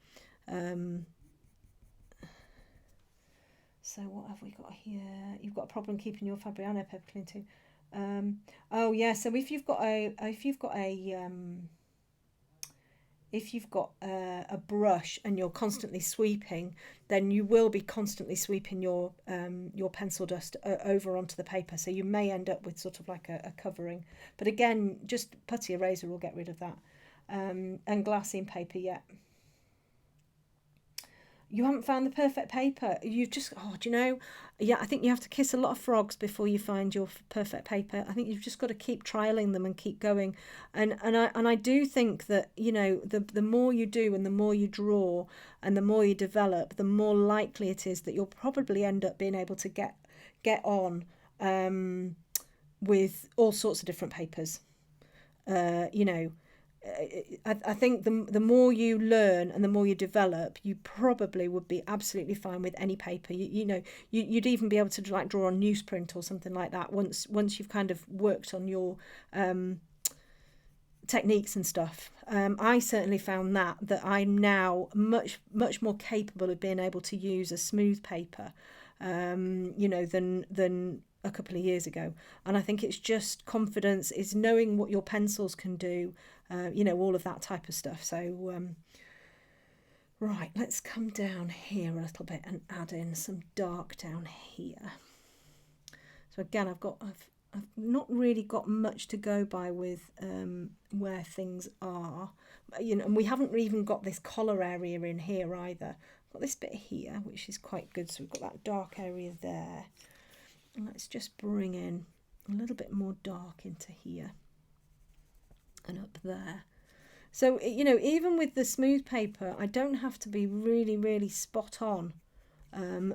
So what have we got here? You've got a problem keeping your Fabriano paper clean too. So if you've got a brush and you're constantly sweeping, then you will be constantly sweeping your pencil dust over onto the paper. So you may end up with sort of like a covering. But again, just putty eraser will get rid of that. And glassine paper, yeah. You haven't found the perfect paper. You've just, I think you have to kiss a lot of frogs before you find your perfect paper. I think you've just got to keep trialing them and keep going. And I do think that, the more you do and the more you draw and the more you develop, the more likely it is that you'll probably end up being able to get on with all sorts of different papers. I think the more you learn and the more you develop, you probably would be absolutely fine with any paper. You'd even be able to draw on newsprint or something like that once you've kind of worked on your techniques and stuff. I certainly found that I'm now much more capable of being able to use a smooth paper, you know, than a couple of years ago. And I think it's just confidence, is knowing what your pencils can do, you know, all of that type of stuff. So right, let's come down here a little bit and add in some dark down here. So again, I've not really got much to go by with where things are, you know, and we haven't even got this collar area in here either. I've got this bit here, which is quite good. So we've got that dark area there. And let's just bring in a little bit more dark into here and up there. So, you know, even with the smooth paper, I don't have to be really, really spot on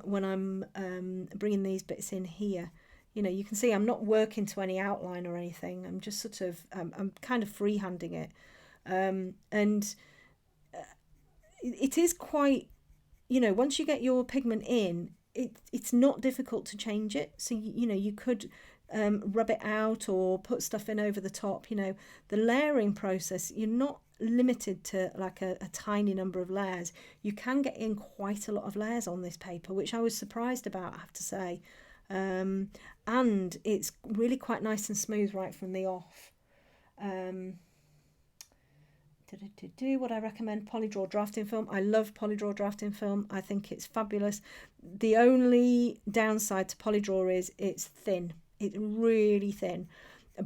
when I'm bringing these bits in here. You know, you can see I'm not working to any outline or anything. I'm just sort of, I'm kind of freehanding it. And it is quite, you know, once you get your pigment in, it's not difficult to change it. So, you know, you could rub it out or put stuff in over the top. You know, the layering process, you're not limited to like a tiny number of layers. You can get in quite a lot of layers on this paper, which I was surprised about, I have to say. And it's really quite nice and smooth right from the off. What I recommend, Polydraw drafting film. I love Polydraw drafting film. I think it's fabulous. The only downside to Polydraw is it's thin. It's really thin,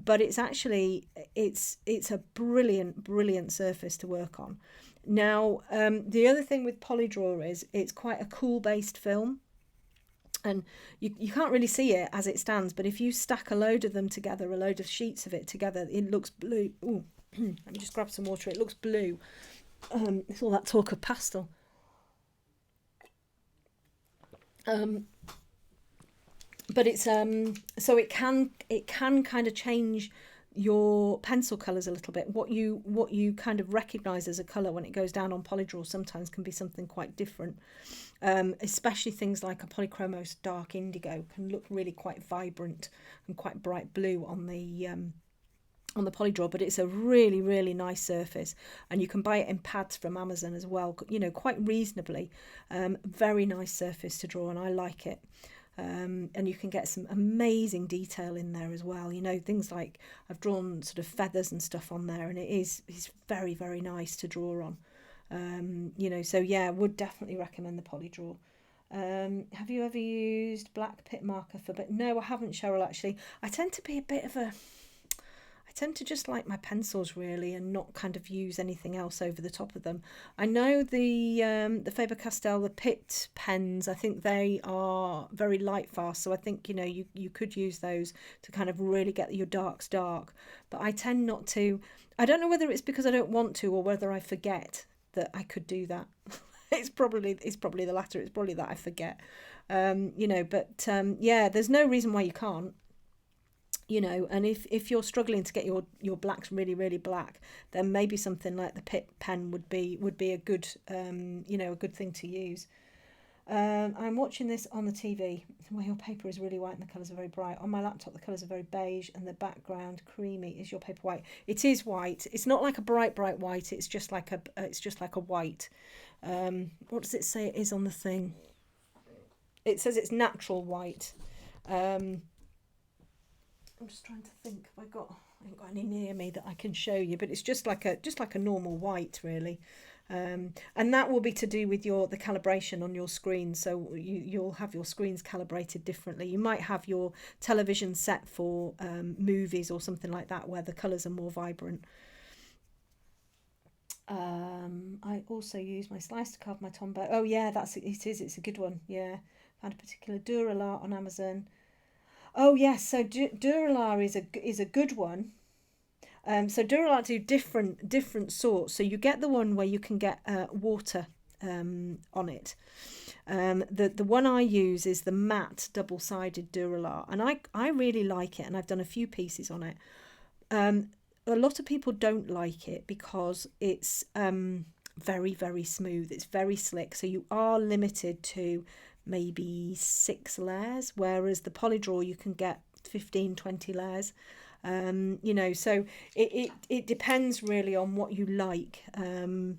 but it's actually it's a brilliant surface to work on. Now, the other thing with Polydraw is it's quite a cool based film. And you can't really see it as it stands, but if you stack a load of them together, a load of sheets of it together, it looks blue. Ooh, let me just grab some water. It looks blue. It's all that talk of pastel. But it's so it can kind of change your pencil colours a little bit. What you kind of recognise as a colour when it goes down on Polydraw sometimes can be something quite different. Especially things like a Polychromos dark indigo can look really quite vibrant and quite bright blue on the Polydraw, but it's a really nice surface, and you can buy it in pads from Amazon as well, you know, quite reasonably. Very nice surface to draw, and I like it. And you can get some amazing detail in there as well, you know, things like I've drawn sort of feathers and stuff on there, and it's very nice to draw on. You know, so yeah, would definitely recommend the Polydraw. Have you ever used black pit marker for, but no, I haven't, Cheryl, actually. I tend to just like my pencils really, and not kind of use anything else over the top of them. I know the Faber Castell, the pit pens, I think they are very light fast, so I think, you know, you could use those to kind of really get your darks dark, but I tend not to. I don't know whether it's because I don't want to or whether I forget that I could do that. It's probably the latter. It's probably that I forget, you know, but yeah, there's no reason why you can't. You know, and if you're struggling to get your blacks really black, then maybe something like the pit pen would be a good you know, a good thing to use. I'm watching this on the TV where your paper is really white and the colours are very bright. On my laptop the colours are very beige and the background creamy. Is your paper white? It is white. It's not like a bright white. It's just like a white. What does it say it is on the thing? It says it's natural white. I'm just trying to think if I ain't got any near me that I can show you, but it's just like a normal white really. And that will be to do with the calibration on your screen. So you'll have your screens calibrated differently. You might have your television set for movies or something like that where the colours are more vibrant. I also use my slice to carve my tombow. Oh yeah, it's a good one. Yeah, found a particular Duralar on Amazon. Oh yes, so Duralar is a good one. So Duralar do different sorts. So you get the one where you can get water on it. The one I use is the matte double-sided Duralar, and I really like it, and I've done a few pieces on it. A lot of people don't like it because it's very smooth. It's very slick, so you are limited to maybe 6 layers, whereas the Polydraw you can get 15-20 layers. You know, so it depends really on what you like, and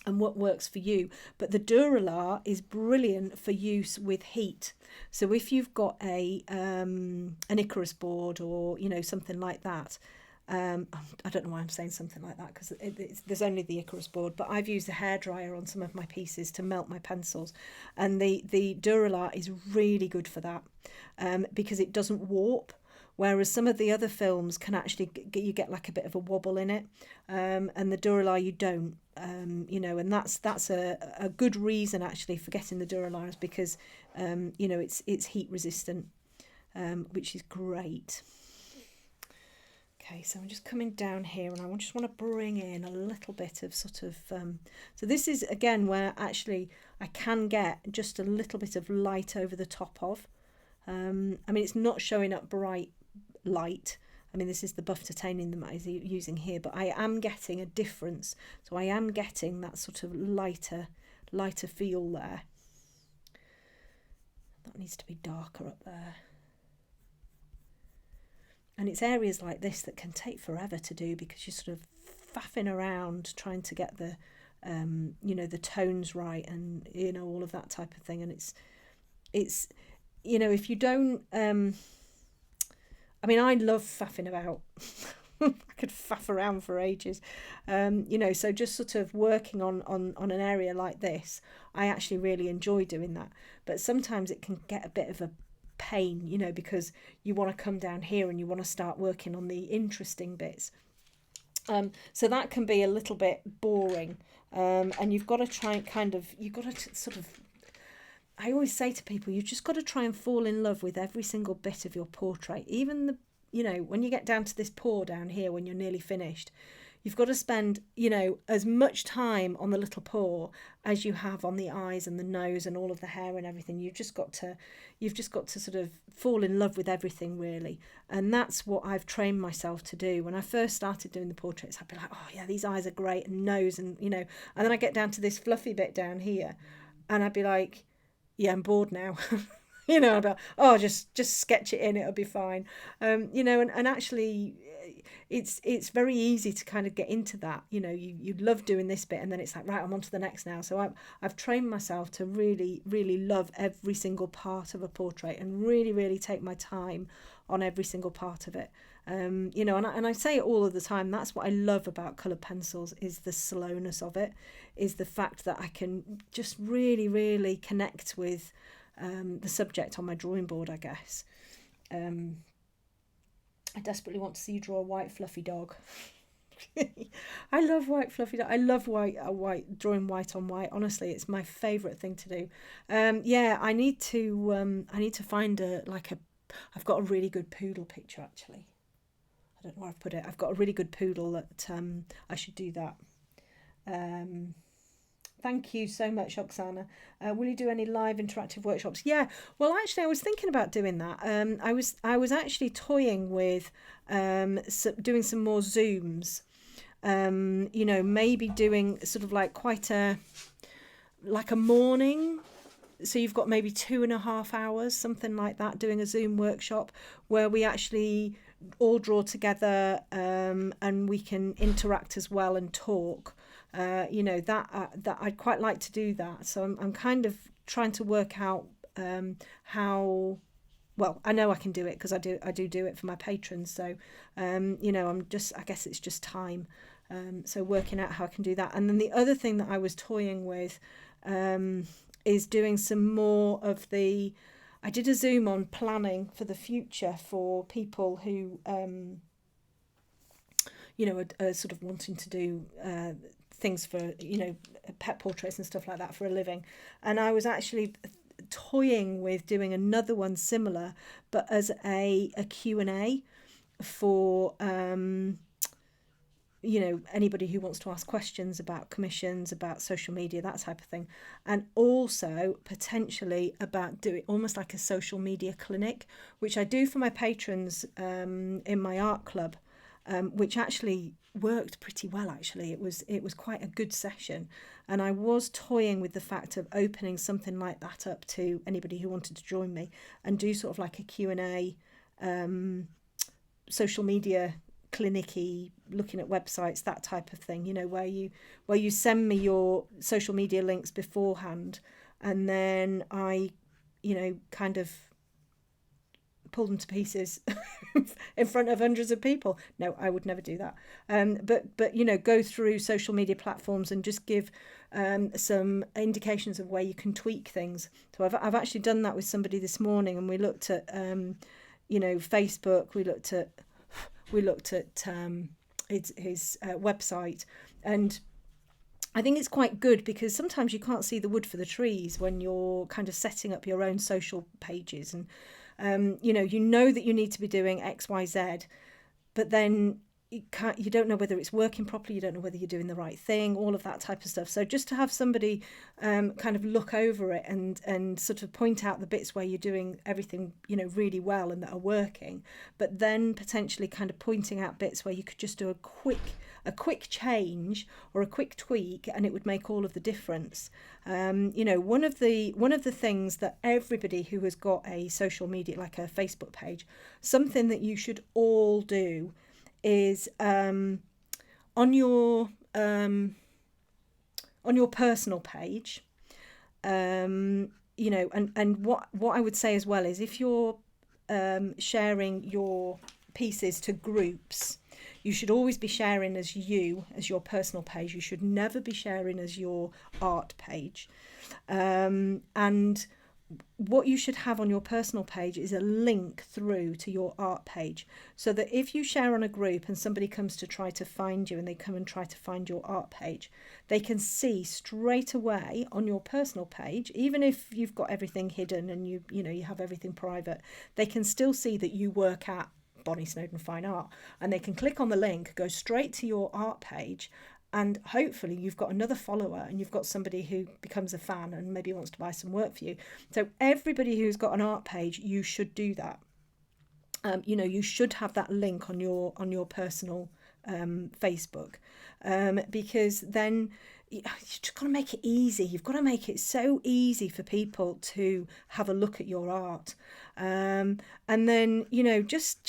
what works for you. But the Duralar is brilliant for use with heat. So if you've got an Icarus board, or you know, something like that, I don't know why I'm saying something like that, because there's only the Icarus board, but I've used a hairdryer on some of my pieces to melt my pencils, and the Duralar is really good for that, because it doesn't warp. Whereas some of the other films can actually you get like a bit of a wobble in it, and the Duralar you don't, you know, and that's a good reason actually for getting the Duralar, is because you know, it's heat resistant, which is great. Okay, so I'm just coming down here, and I just want to bring in a little bit of sort of so this is again where actually I can get just a little bit of light over the top of. I mean, it's not showing up bright light. I mean, this is the buff titanium that I'm using here, but I am getting a difference. So I am getting that sort of lighter feel there. That needs to be darker up there. And it's areas like this that can take forever to do, because you're sort of faffing around trying to get the you know, the tones right, and you know, all of that type of thing. And it's you know, if you don't I mean, I love faffing about. I could faff around for ages, you know, so just sort of working on an area like this, I actually really enjoy doing that. But sometimes it can get a bit of a pain, you know, because you want to come down here and you want to start working on the interesting bits. So that can be a little bit boring, and you've got to try and you've got to sort of, I always say to people, you've just got to try and fall in love with every single bit of your portrait. Even the, you know, when you get down to this paw down here, when you're nearly finished, you've got to spend, you know, as much time on the little paw as you have on the eyes and the nose and all of the hair and everything. You've just got to sort of fall in love with everything, really. And that's what I've trained myself to do. When I first started doing the portraits, I'd be like, oh yeah, these eyes are great, and nose, and you know, and then I get down to this fluffy bit down here, and I'd be like, yeah, I'm bored now. You know, I'd be like, oh, just sketch it in, it'll be fine. You know, and actually it's very easy to kind of get into that. You know, you love doing this bit, and then it's like, right, I'm on to the next now. So I've trained myself to really, really love every single part of a portrait, and really, really take my time on every single part of it. You know, and I say it all of the time, that's what I love about coloured pencils, is the slowness of it, is the fact that I can just really, really connect with the subject on my drawing board, I guess. I desperately want to see you draw a white fluffy dog. I love white fluffy dog. I love drawing white on white. Honestly, it's my favourite thing to do. Yeah, I need to find I've got a really good poodle picture, actually. I don't know where I've put it. I've got a really good poodle that I should do that. Thank you so much, Oksana. Will you do any live interactive workshops? Yeah, well, actually, I was thinking about doing that. I was actually toying with doing some more Zooms. You know, maybe doing sort of like quite a morning. So you've got maybe 2.5 hours, something like that, doing a Zoom workshop where we actually all draw together, and we can interact as well and talk. You know, that I'd quite like to do that. So I'm kind of trying to work out how. Well, I know I can do it because I do it for my patrons. So you know, I guess it's just time. So working out how I can do that. And then the other thing that I was toying with is doing some more of the. I did a Zoom on planning for the future for people who, you know, are sort of wanting to do things for, you know, pet portraits and stuff like that for a living. And I was actually toying with doing another one similar, but as a Q&A for, you know, anybody who wants to ask questions about commissions, about social media, that type of thing. And also potentially about doing almost like a social media clinic, which I do for my patrons in my art club, which actually worked pretty well, actually. It was quite a good session. And I was toying with the fact of opening something like that up to anybody who wanted to join me and do sort of like a Q&A social media clinicky, looking at websites, that type of thing, you know, where you send me your social media links beforehand, and then I, you know, kind of pull them to pieces in front of hundreds of people. No, I would never do that. But you know, go through social media platforms and just give some indications of where you can tweak things. So I've actually done that with somebody this morning, and we looked at you know, Facebook. We looked at his website, and I think it's quite good because sometimes you can't see the wood for the trees when you're kind of setting up your own social pages, and you know that you need to be doing X, Y, Z, but then you don't know whether it's working properly, you don't know whether you're doing the right thing, all of that type of stuff. So just to have somebody kind of look over it and sort of point out the bits where you're doing everything, you know, really well and that are working, but then potentially kind of pointing out bits where you could just do a quick change or a quick tweak, and it would make all of the difference. You know, one of the things that everybody who has got a social media, like a Facebook page, something that you should all do is on your personal page, you know, and what I would say as well is, if you're sharing your pieces to groups, you should always be sharing as your personal page. You should never be sharing as your art page. And what you should have on your personal page is a link through to your art page, so that if you share on a group and somebody comes to try to find you and they come and try to find your art page, they can see straight away on your personal page, even if you've got everything hidden and you have everything private, they can still see that you work at Bonnie Snowden Fine Art, and they can click on the link, go straight to your art page, and hopefully you've got another follower and you've got somebody who becomes a fan and maybe wants to buy some work for you. So everybody who's got an art page, you should do that. You know, you should have that link on your personal Facebook, because then you've just got to make it easy. You've got to make it so easy for people to have a look at your art. And then, you know, just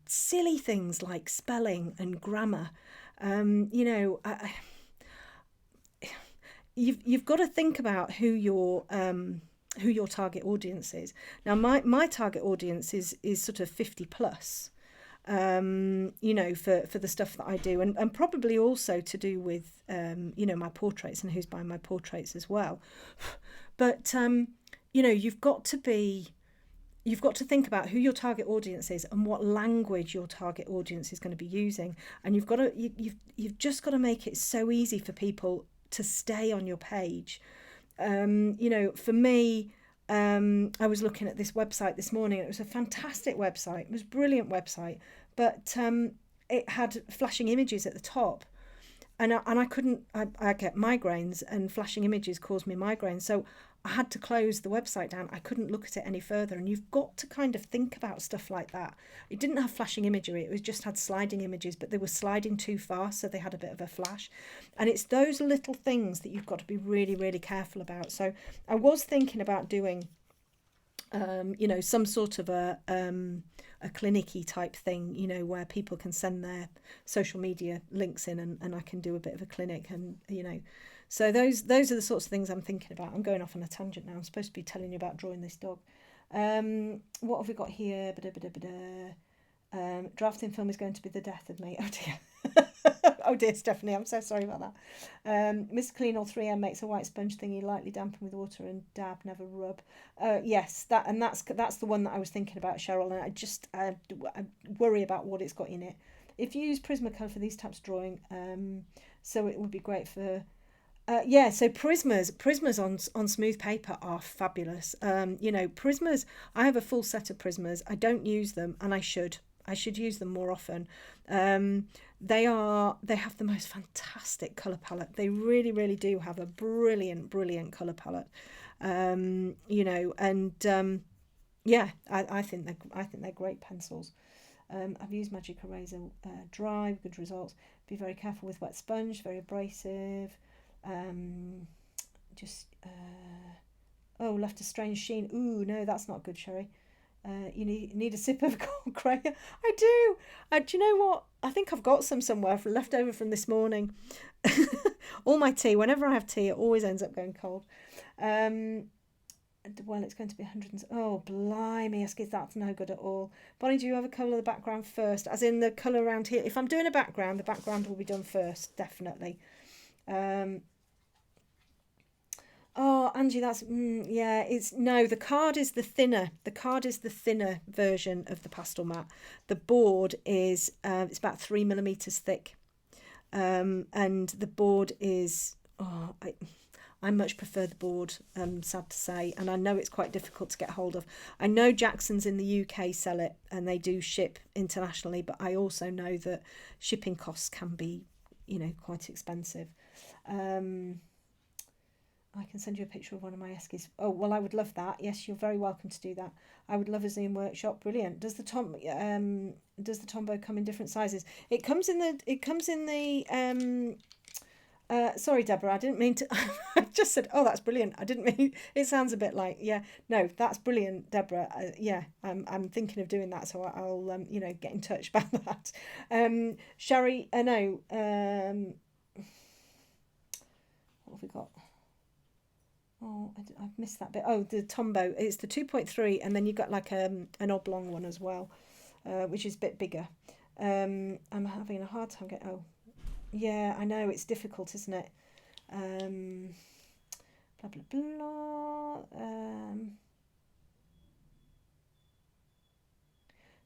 silly things like spelling and grammar. You know, you've got to think about who your target audience is. Now, my target audience is sort of 50 plus, you know, for the stuff that I do, and probably also to do with, you know, my portraits and who's buying my portraits as well. But, you know, you've got to think about who your target audience is and what language your target audience is going to be using, and you've just got to make it so easy for people to stay on your page. You know, for me, I was looking at this website this morning. It was a fantastic website. It was a brilliant website, but it had flashing images at the top, and I couldn't. I get migraines, and flashing images cause me migraines. So I had to close the website down. I couldn't look at it any further. And you've got to kind of think about stuff like that. It didn't have flashing imagery. It was just had sliding images, but they were sliding too fast, so they had a bit of a flash. And it's those little things that you've got to be really, really careful about. So I was thinking about doing, you know, some sort of a clinicky type thing, you know, where people can send their social media links in, and I can do a bit of a clinic, and, you know, so those are the sorts of things I'm thinking about. I'm going off on a tangent now. I'm supposed to be telling you about drawing this dog. What have we got here? Drafting film is going to be the death of me. Oh dear. Oh dear, Stephanie, I'm so sorry about that. Mr. Clean or 3M makes a white sponge thingy, lightly dampen with water and dab, never rub. Yes, that's the one that I was thinking about, Cheryl, and I worry about what it's got in it. If you use Prismacolor for these types of drawing, so it would be great for... yeah, so Prismas on smooth paper are fabulous. You know, Prismas, I have a full set of Prismas. I don't use them, and I should use them more often. They have the most fantastic colour palette. They really, really do have a brilliant colour palette. You know, and yeah, I think they're great pencils. I've used Magic Eraser dry, good results. Be very careful with wet sponge, very abrasive. Left a strange sheen. Ooh, no, that's not good, Sherry. You need a sip of Ochre. I do. Do you know what? I think I've got some somewhere left over from this morning. All my tea, whenever I have tea, it always ends up going cold. Well, it's going to be 100. Oh, blimey, Eskies, that's no good at all. Bonnie, do you ever colour the background first? As in the colour around here. If I'm doing a background, the background will be done first, definitely. Oh, Angie, that's yeah. It's no. The card is the thinner. The card is the thinner version of the pastel mat. The board is it's about 3 mm thick, and the board is I much prefer the board. Sad to say, and I know it's quite difficult to get hold of. I know Jackson's in the UK sell it, and they do ship internationally, but I also know that shipping costs can be, quite expensive. I can send you a picture of one of my Eskies. Oh, well, I would love that. Yes, you're very welcome to do that. I would love a Zoom workshop. Brilliant. Does the Tombow come in different sizes? It comes in the sorry, Deborah, I didn't mean to. I just said, oh, that's brilliant. I didn't mean. It sounds a bit like, yeah, no, that's brilliant, Deborah. Yeah, I'm thinking of doing that, so I'll get in touch about that. Sherry, no. What have we got? Oh, I've missed that bit. Oh, the Tombow. It's the 2.3, and then you've got like an oblong one as well, which is a bit bigger. I'm having a hard time getting. Oh, yeah, I know it's difficult, isn't it? Blah blah blah.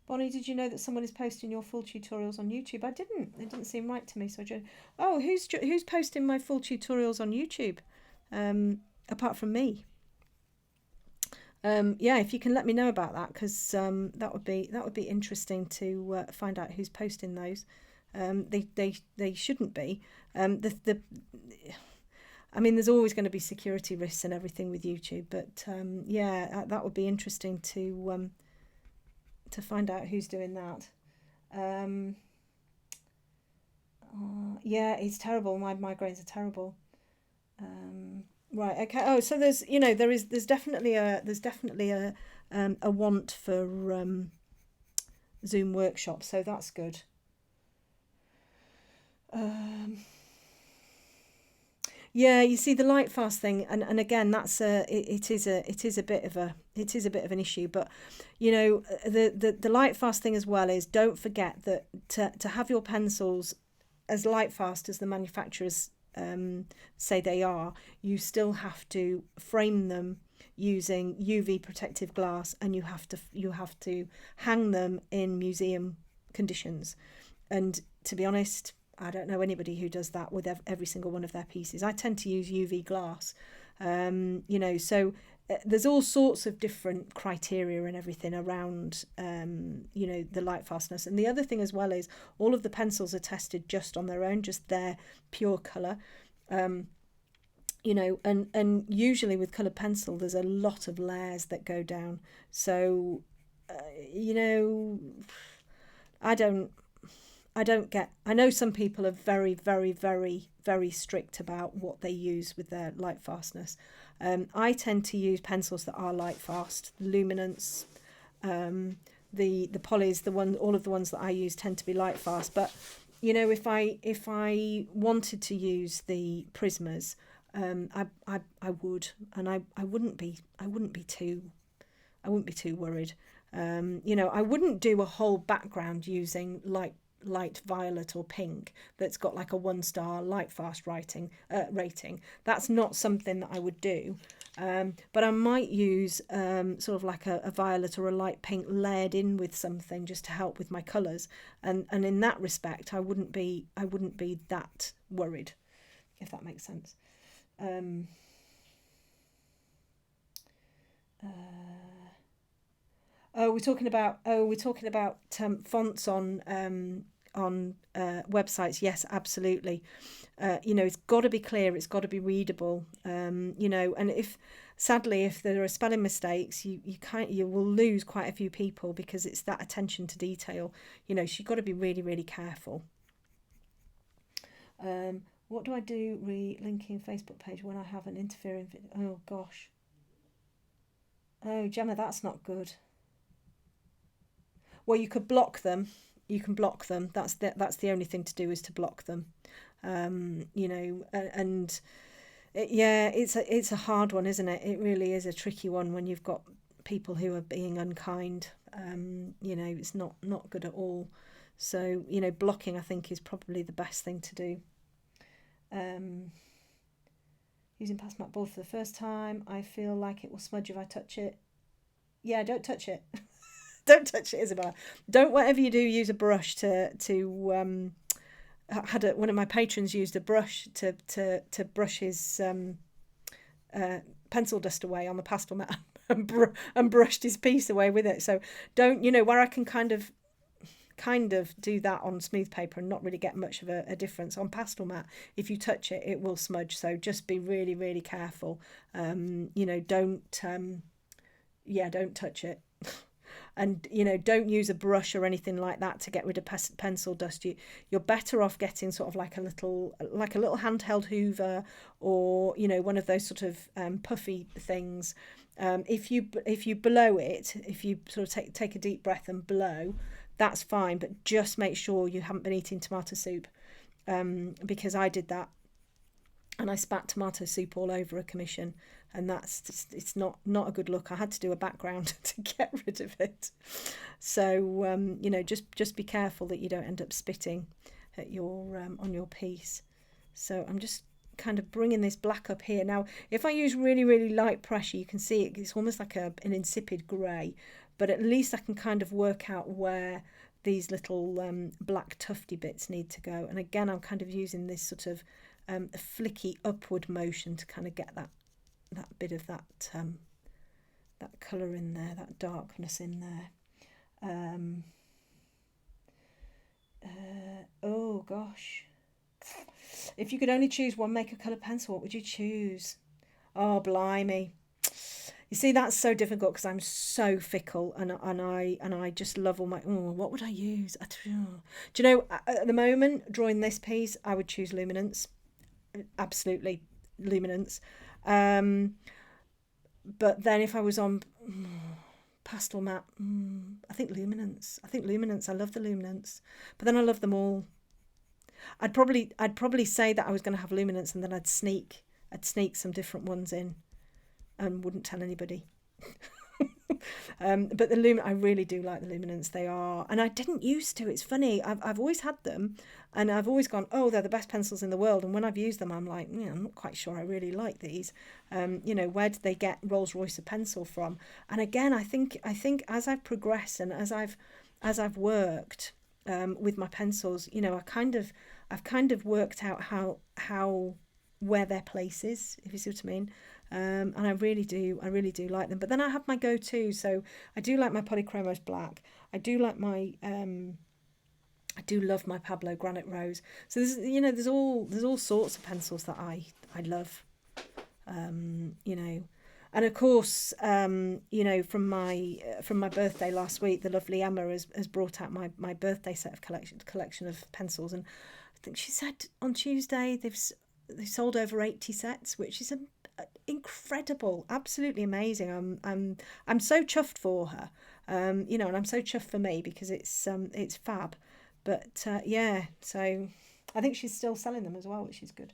Bonnie, did you know that someone is posting your full tutorials on YouTube? I didn't. It didn't seem right to me. So who's posting my full tutorials on YouTube? Apart from me. Yeah, if you can let me know about that, because that would be interesting to find out who's posting those. They shouldn't be. I mean, there's always going to be security risks and everything with YouTube, but yeah, that would be interesting to find out who's doing that. Yeah, it's terrible. My migraines are terrible. Right. Okay. Oh, so there's definitely a want for Zoom workshops. So that's good. Yeah, you see the light fast thing, and again, that's it is a bit of an issue. But the light fast thing as well is, don't forget that to have your pencils as light fast as the manufacturers say they are, you still have to frame them using UV protective glass, and you have to hang them in museum conditions. And to be honest, I don't know anybody who does that with every single one of their pieces. I tend to use UV glass, so there's all sorts of different criteria and everything around, the light fastness. And the other thing as well is, all of the pencils are tested just on their own, just their pure colour. And usually with coloured pencil, there's a lot of layers that go down. So, I know some people are very, very, very, very strict about what they use with their light fastness. I tend to use pencils that are light fast. Luminance, the polys, all of the ones that I use tend to be light fast. But if I wanted to use the Prismas, I would, and I wouldn't be too worried. I wouldn't do a whole background using light violet or pink that's got like a 1-star light fast rating. That's not something that I would do, but I might use sort of like a violet or a light pink layered in with something just to help with my colours, and in that respect I wouldn't be that worried, if that makes sense. We're talking about fonts on websites. Yes, absolutely. It's got to be clear. It's got to be readable. And if there are spelling mistakes, you will lose quite a few people, because it's that attention to detail. So you've got to be really, really careful. What do I do re-linking Facebook page when I have an interfering video? Oh gosh. Oh, Gemma, that's not good. Well, you could block them. You can block them. That's the only thing to do, is to block them. You know, and yeah, it's a hard one, isn't it? It really is a tricky one when you've got people who are being unkind. You know, it's not good at all. So, you know, blocking, I think, is probably the best thing to do. Using pastel board for the first time, I feel like it will smudge if I touch it. Yeah, don't touch it. Don't touch it, Isabella. Don't, whatever you do, use a brush to one of my patrons used a brush to brush his pencil dust away on the pastel mat and brushed his piece away with it. So don't, you know, where I can kind of do that on smooth paper and not really get much of a difference on pastel mat, if you touch it, it will smudge. So just be really, really careful. You know, don't touch it. And, you know, don't use a brush or anything like that to get rid of pencil dust. You're better off getting sort of like a little handheld hoover, or, you know, one of those sort of puffy things. If you blow it, if you sort of take a deep breath and blow, that's fine. But just make sure you haven't been eating tomato soup, because I did that. And I spat tomato soup all over a commission, and that's just, it's not a good look. I had to do a background to get rid of it. So you know, just be careful that you don't end up spitting at your on your piece. So I'm just kind of bringing this black up here. Now, if I use really, really light pressure, you can see it's almost like an insipid grey, but at least I can kind of work out where these little black tufty bits need to go. And again, I'm kind of using this sort of a flicky upward motion to kind of get that bit of that colour in there, that darkness in there. Oh gosh, if you could only choose one make a colour pencil, what would you choose? Oh blimey, you see, that's so difficult because I'm so fickle, and I just love all my. Oh, what would I use? Do you know, at the moment, drawing this piece, I would choose Luminance. Absolutely, Luminance. But then if I was on pastel mat, I think Luminance. I love the Luminance, but then I love them all. I'd probably say that I was going to have Luminance, and then I'd sneak some different ones in, and wouldn't tell anybody. But the I really do like the Luminance. They are, and I didn't used to. It's funny. I've always had them, and I've always gone, oh, they're the best pencils in the world. And when I've used them, I'm like, I'm not quite sure I really like these. You know, where did they get Rolls Royce a pencil from? And again, I think as I've progressed and as I've worked with my pencils, you know, I've kind of worked out how where their place is, if you see what I mean. And I really do like them. But then I have my go-to. So I do like my Polychromos black. I do like my I do love my Pablo Granite Rose. So there's, you know, there's all sorts of pencils that I love. You know, and of course, you know, from my birthday last week, the lovely Emma has brought out my birthday set of collection of pencils, and I think she said on Tuesday they've sold over 80 sets, which is incredible, absolutely amazing. I'm so chuffed for her, you know, and I'm so chuffed for me because it's fab. But yeah, so I think she's still selling them as well, which is good.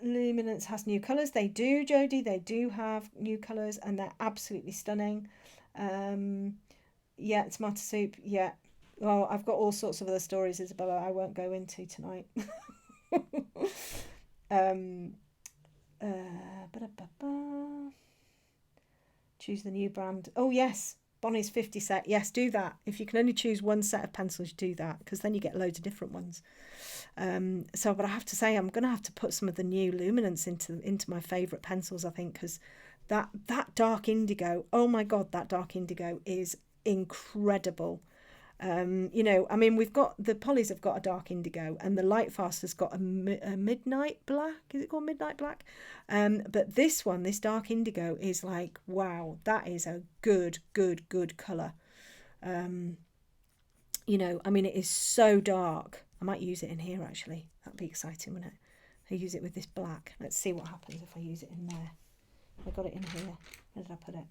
Luminance has new colours. They do, Jodie. They do have new colours, and they're absolutely stunning. Yeah, tomato soup. Yeah. Well, I've got all sorts of other stories, Isabella, I won't go into tonight. Choose the new brand. Oh yes, Bonnie's 50 set. Yes, do that. If you can only choose one set of pencils, do that, because then you get loads of different ones. So, but I have to say, I'm going to have to put some of the new Luminance into my favourite pencils, I think, because that dark indigo, oh my God, that dark indigo is incredible. You know, I mean, we've got, the Polys have got a dark indigo, and the Lightfast has got a midnight black. Is it called midnight black? But this one, this dark indigo, is like, wow, that is a good colour. You know, I mean, it is so dark. I might use it in here, actually. That'd be exciting, wouldn't it? I use it with this black. Let's see what happens if I use it in there. I got it in here. Where did I put it?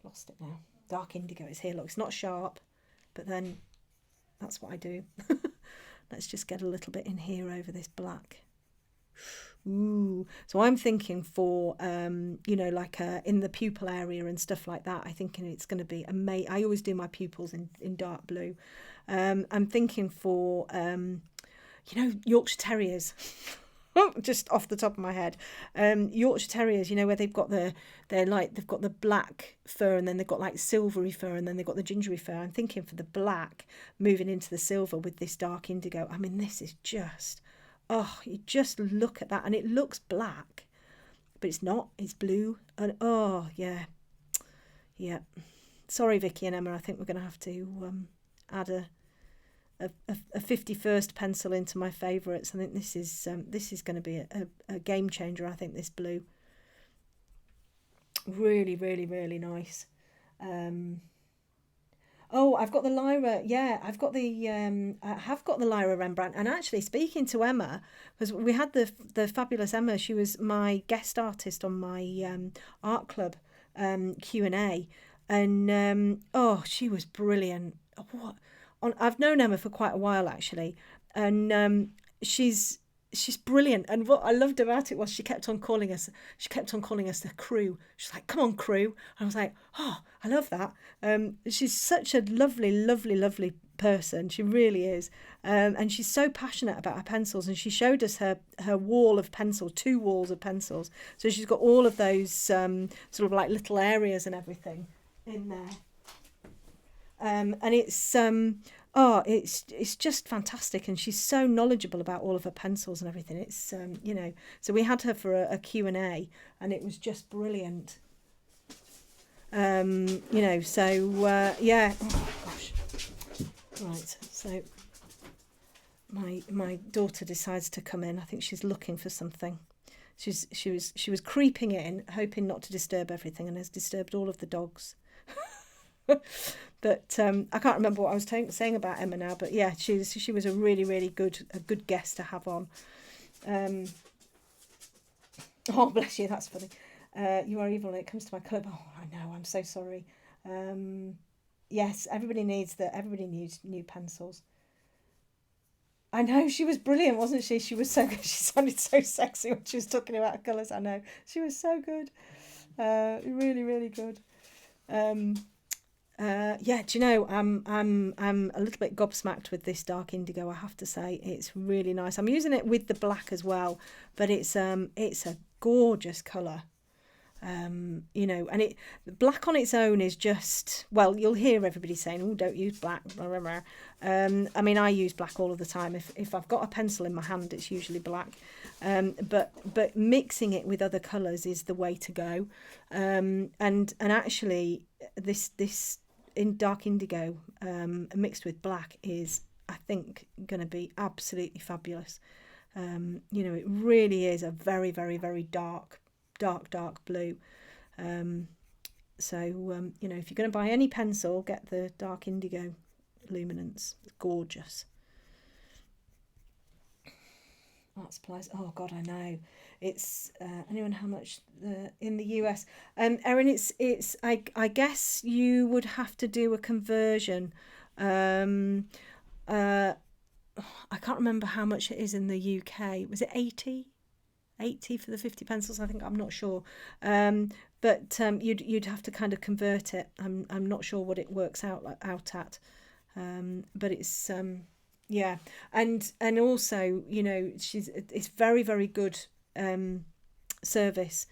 Lost it now. dark indigo is here. Look, it's not sharp, but then that's what I do. Let's just get a little bit in here over this black. Ooh, so I'm thinking for, you know, like in the pupil area and stuff like that, I'm thinking it's going to be amazing. I always do my pupils in dark blue. I'm thinking for, you know, Yorkshire Terriers. Just off the top of my head, Yorkshire Terriers, you know, where they've got they've got the black fur and then they've got like silvery fur and then they've got the gingery fur. I'm thinking for the black moving into the silver with this dark indigo. I mean, this is just, oh, you just look at that and it looks black, but it's not. It's blue. And oh yeah. Sorry, Vicky and Emma. I think we're going to have to add a 51st pencil into my favourites. I think this is going to be a game changer. I think this blue, really, really, really nice. Oh, I've got the Lyra. Yeah, I've got the I have got the Lyra Rembrandt. And actually, speaking to Emma, because we had the fabulous Emma. She was my guest artist on my art club Q&A, and oh, she was brilliant. What? I've known Emma for quite a while actually, and she's brilliant. And what I loved about it was she kept on calling us the crew. She's like, "Come on, crew!" And I was like, "Oh, I love that." She's such a lovely person. She really is, and she's so passionate about her pencils. And she showed us her wall of pencils, 2 walls of pencils. So she's got all of those sort of like little areas and everything in there. And it's it's just fantastic, and she's so knowledgeable about all of her pencils and everything. It's you know, so we had her for a Q&A, and it was just brilliant. You know, so yeah. Oh gosh. Right. So my daughter decides to come in. I think she's looking for something. She was creeping in, hoping not to disturb everything, and has disturbed all of the dogs. But I can't remember what I was saying about Emma now. But yeah, she was a really good guest to have on. Oh, bless you, that's funny. You are evil when it comes to my club. Oh, I know, I'm so sorry. Yes, everybody needs new pencils. I know, she was brilliant, wasn't she? She was so good. She sounded so sexy when she was talking about her colours. I know, she was so good. Really good. Yeah, do you know, I'm a little bit gobsmacked with this dark indigo, I have to say. It's really nice. I'm using it with the black as well, but it's a gorgeous colour. You know, and black on its own is just, well, you'll hear everybody saying, "Oh, don't use black." Blah, blah, blah. I mean, I use black all of the time. If I've got a pencil in my hand, it's usually black. But mixing it with other colours is the way to go. And actually, this in dark indigo mixed with black is, I think, going to be absolutely fabulous. You know, it really is a very dark blue. So you know, if you're going to buy any pencil, get the dark indigo luminance. It's gorgeous. Art supplies. Oh God, I know. It's anyone how much in the US. Erin, it's I guess you would have to do a conversion. I can't remember how much it is in the UK. Was it 80 for the 50 pencils? I think, I'm not sure. But you'd have to kind of convert it. I'm not sure what it works out at. But it's yeah, and also, you know, it's very good service.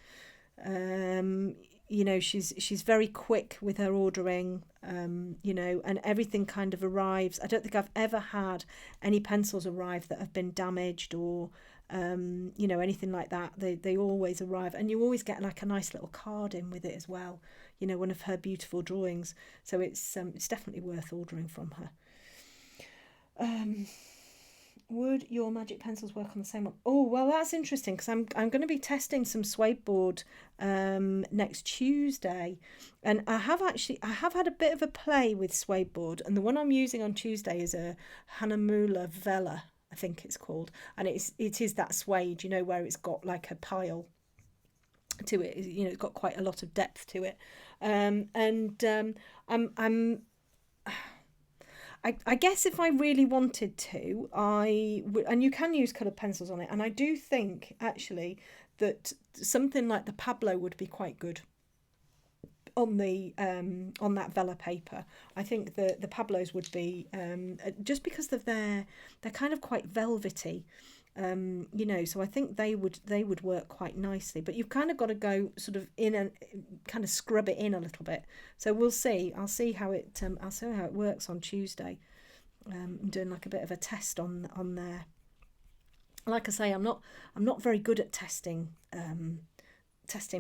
You know, she's very quick with her ordering. You know, and everything kind of arrives. I don't think I've ever had any pencils arrive that have been damaged or you know, anything like that. They always arrive, and you always get like a nice little card in with it as well, you know, one of her beautiful drawings. So it's definitely worth ordering from her. Would your magic pencils work on the same one? Oh, well, that's interesting, because I'm going to be testing some suede board next Tuesday, and I have had a bit of a play with suede board, and the one I'm using on Tuesday is a Hahnemuhle Vella, I think it's called, and it is that suede, you know, where it's got like a pile. to it. You know, it's got quite a lot of depth to it. I guess if I really wanted to, I would, and you can use coloured pencils on it. And I do think actually that something like the Pablo would be quite good on the on that vella paper. I think the Pablos would be just because of they're kind of quite velvety. You know, so I think they would work quite nicely, but you've kind of got to go sort of in and kind of scrub it in a little bit. So we'll see. I'll see how it works on Tuesday. I'm doing like a bit of a test on there. Like I say, I'm not very good at testing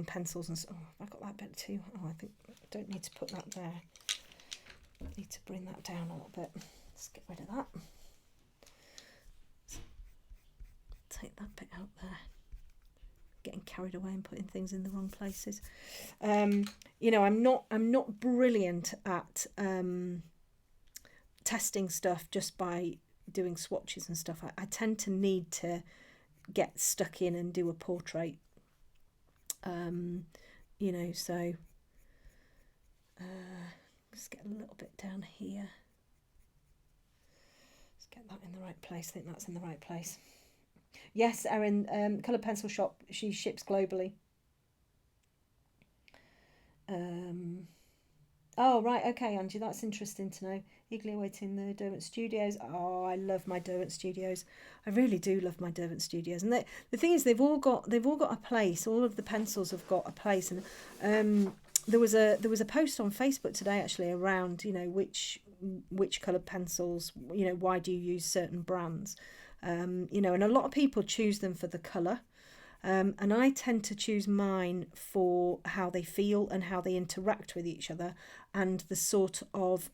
pencils and oh, I've got that bit too. Oh, I think I don't need to put that there. I need to bring that down a little bit. Let's get rid of that. Take that bit out there. Getting carried away and putting things in the wrong places. You know, I'm not brilliant at testing stuff just by doing swatches and stuff. I tend to need to get stuck in and do a portrait. You know, so just get a little bit down here. Let's get that in the right place. I think that's in the right place. Yes, Erin, Coloured Pencil Shop, she ships globally. Oh, right, okay, Angie, that's interesting to know. Eagerly awaiting the Derwent Studios. Oh, I love my Derwent Studios. I really do love my Derwent Studios. And the thing is, they've all got a place. All of the pencils have got a place. And there was a post on Facebook today actually around, you know, which coloured pencils, you know, why do you use certain brands? You know, and a lot of people choose them for the colour. And I tend to choose mine for how they feel and how they interact with each other and the sort of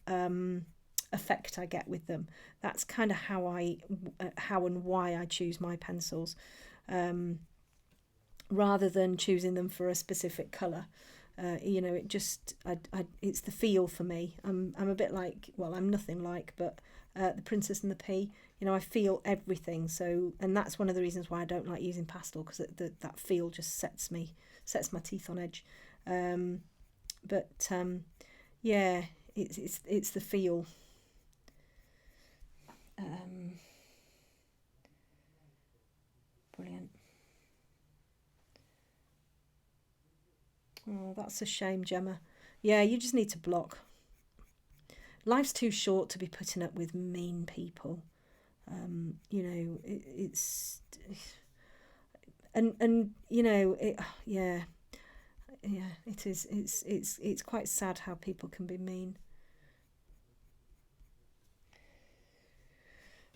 effect I get with them. That's kind of how and why I choose my pencils, rather than choosing them for a specific colour. You know, it just it's the feel for me. I'm a bit like, well, I'm nothing like, but the Princess and the Pea. You know, I feel everything. So, and that's one of the reasons why I don't like using pastel, because that feel just sets my teeth on edge. Yeah, it's the feel. Brilliant. Oh, that's a shame, Gemma. Yeah, you just need to block. Life's too short to be putting up with mean people. You know, it's and you know, yeah, it is. It's quite sad how people can be mean.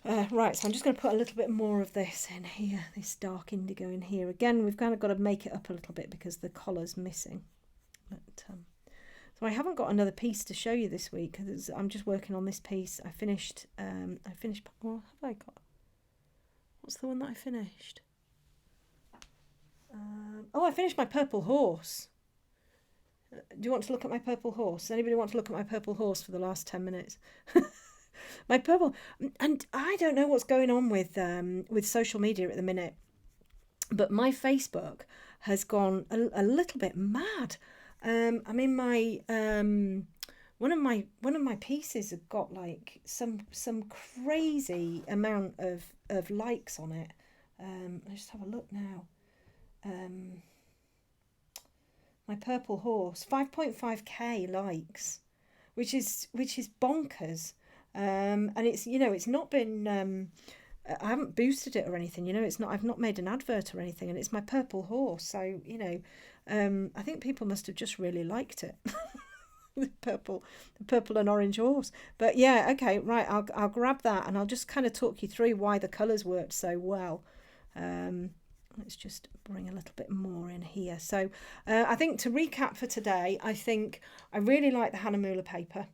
Right, so I'm just going to put a little bit more of this in here, this dark indigo in here. Again, we've kind of got to make it up a little bit because the collar's missing. But so I haven't got another piece to show you this week because I'm just working on this piece. I finished. Well, have I got? What's the one that I finished? Oh, I finished my purple horse. Do you want to look at my purple horse? Anybody want to look at my purple horse for the last 10 minutes? My purple, and I don't know what's going on with social media at the minute, but my Facebook has gone a little bit mad. I mean, my one of my pieces have got like some crazy amount of likes on it. Let's just have a look now. My purple horse, 5.5k likes, which is bonkers. And it's, you know, it's not been I haven't boosted it or anything, you know, it's not, I've not made an advert or anything, and it's my purple horse, so you know, I think people must have just really liked it. The purple and orange horse. But yeah, okay, right, I'll grab that and I'll just kind of talk you through why the colours worked so well. Let's just bring a little bit more in here. So I think to recap for today, I think I really like the Hahnemuhle paper.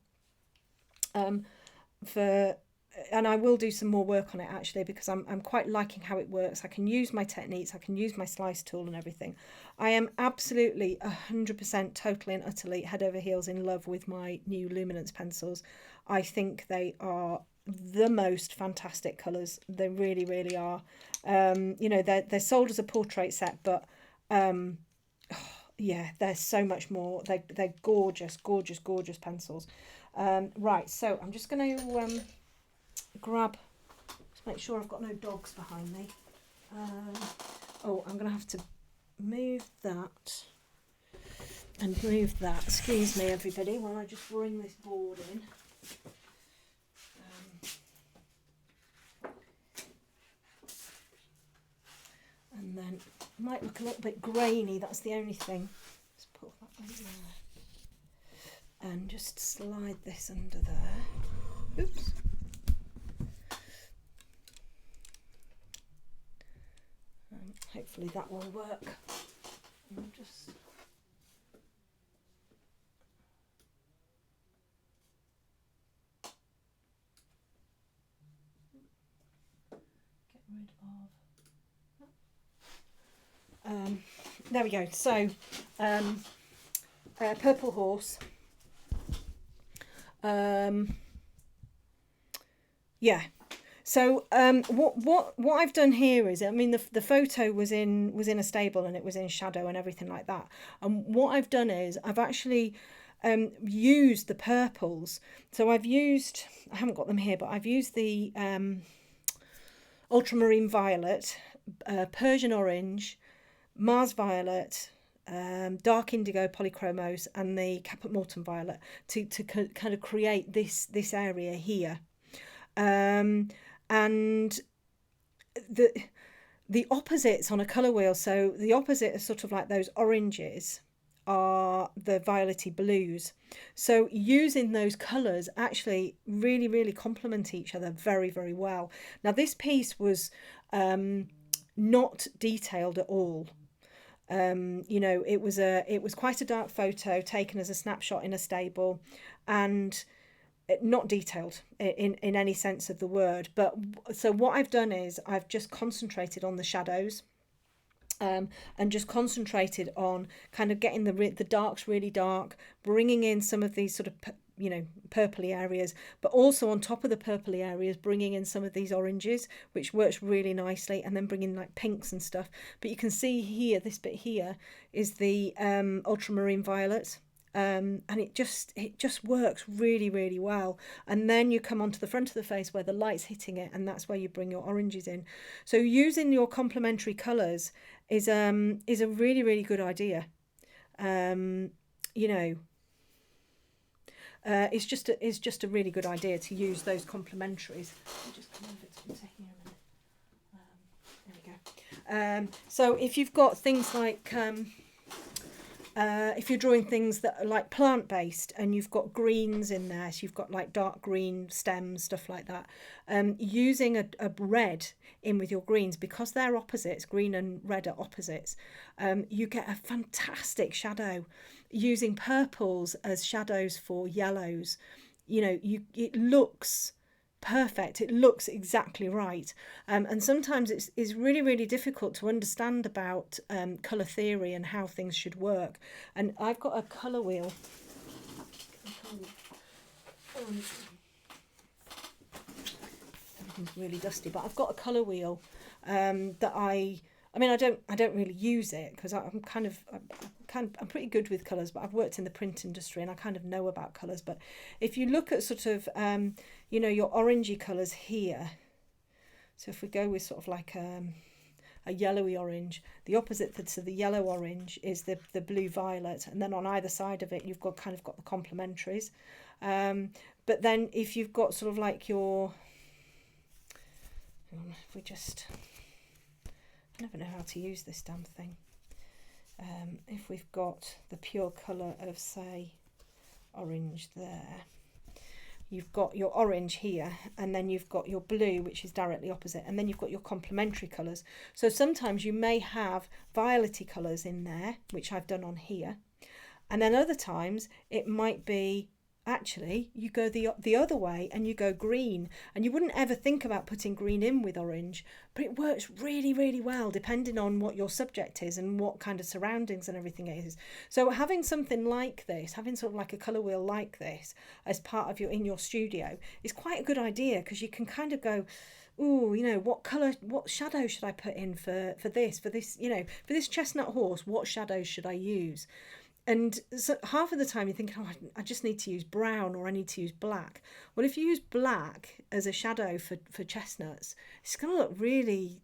And I will do some more work on it actually, because I'm quite liking how it works. I can use my techniques, I can use my slice tool and everything. I am absolutely 100% totally and utterly head over heels in love with my new Luminance pencils. I think they are the most fantastic colours. They really, really are. You know, they're sold as a portrait set, but yeah, there's so much more. They're gorgeous, gorgeous, gorgeous pencils. Right, so I'm just going to grab, just make sure I've got no dogs behind me. Oh, I'm going to have to move that and move that. Excuse me, everybody, while I just bring this board in. And then it might look a little bit grainy, that's the only thing. Just put that under there. And just slide this under there. Oops. Hopefully that will work. And just get rid of. There we go. So, purple horse. Yeah. So what I've done here is, I mean, the photo was in a stable and it was in shadow and everything like that. And what I've done is I've actually used the purples. So I haven't got them here, but I've used the ultramarine violet, Persian orange, Mars violet, dark indigo polychromos, and the Caput Mortuum violet to kind of create this area here. And the opposites on a colour wheel, so the opposite is sort of like those oranges are the violety blues. So using those colours actually really, really complement each other very, very well. Now this piece was not detailed at all. You know, it was quite a dark photo taken as a snapshot in a stable, and not detailed in any sense of the word. But so what I've done is I've just concentrated on the shadows, and just concentrated on kind of getting the darks really dark, bringing in some of these sort of, you know, purpley areas, but also on top of the purpley areas bringing in some of these oranges, which works really nicely, and then bringing like pinks and stuff. But you can see here, this bit here is the ultramarine violet. And it just works really, really well. And then you come onto the front of the face where the light's hitting it, and that's where you bring your oranges in. So using your complementary colours is a really, really good idea. You know, it's just a really good idea to use those complementaries. I'll just come over to here a minute. There we go. So if you've got things like if you're drawing things that are like plant-based and you've got greens in there, so you've got like dark green stems, stuff like that, using a red in with your greens, because they're opposites, green and red are opposites, you get a fantastic shadow. Using purples as shadows for yellows, you know, it looks perfect, it looks exactly right. And sometimes it's really, really difficult to understand about colour theory and how things should work. And I've got a colour wheel. Everything's really dusty, but I've got a colour wheel that I mean, I don't really use it because I'm pretty good with colours, but I've worked in the print industry and I kind of know about colours. But if you look at sort of, you know, your orangey colours here, so if we go with sort of like a yellowy orange, the opposite to the yellow orange is the blue violet, and then on either side of it you've got the complementaries. But then if you've got sort of like your, if we just, I never know how to use this damn thing. If we've got the pure colour of, say, orange there, you've got your orange here, and then you've got your blue, which is directly opposite, and then you've got your complementary colours. So sometimes you may have violety colours in there, which I've done on here, and then other times it might be actually you go the other way and you go green, and you wouldn't ever think about putting green in with orange, but it works really, really well depending on what your subject is and what kind of surroundings and everything it is. So having something like this, having sort of like a colour wheel like this as part of in your studio is quite a good idea, because you can kind of go, ooh, you know, what shadow should I put in for this, you know, for this chestnut horse, what shadows should I use? And so half of the time you're thinking, oh, I just need to use brown, or I need to use black. Well, if you use black as a shadow for chestnuts, it's going to look really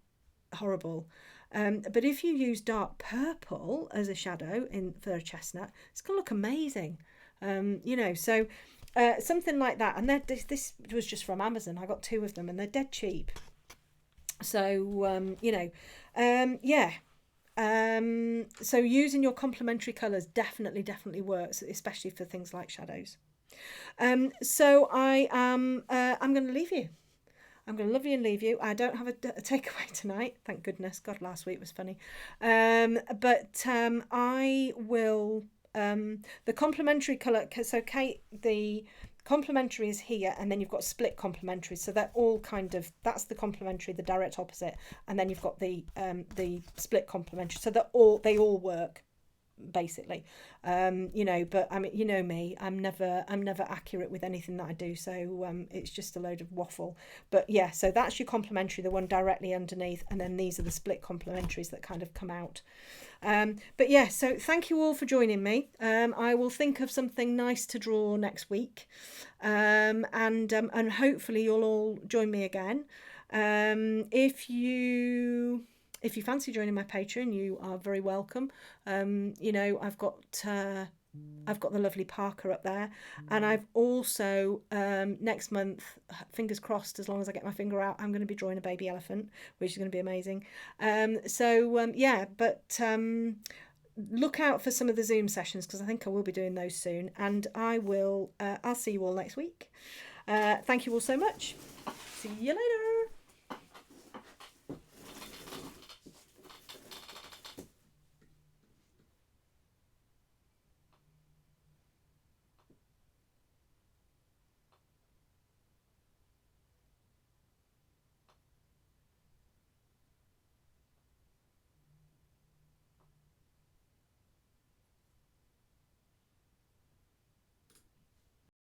horrible. But if you use dark purple as a shadow for a chestnut, it's going to look amazing. You know, so something like that. And this was just from Amazon. I got 2 of them and they're dead cheap. So, you know, yeah. So using your complementary colours definitely works, especially for things like shadows. So I'm going to leave you. I'm going to love you and leave you. I don't have a takeaway tonight, thank goodness. God, last week was funny. But I will. The complementary colour. So Kate, the complementary is here, and then you've got split complementary. So they're all kind of, that's the complementary, the direct opposite, and then you've got the split complementary. So they all work, basically. You know, but I mean, you know me, I'm never accurate with anything that I do, so it's just a load of waffle. But yeah, so that's your complementary, the one directly underneath, and then these are the split complementaries that kind of come out. But yeah, so thank you all for joining me. I will think of something nice to draw next week, and hopefully you'll all join me again. If you fancy joining my Patreon, you are very welcome. You know, I've got the lovely Parker up there, and I've also next month, fingers crossed, as long as I get my finger out, I'm going to be drawing a baby elephant, which is going to be amazing. Yeah, but look out for some of the Zoom sessions, because I think I will be doing those soon, and I'll see you all next week. Thank you all so much. See you later.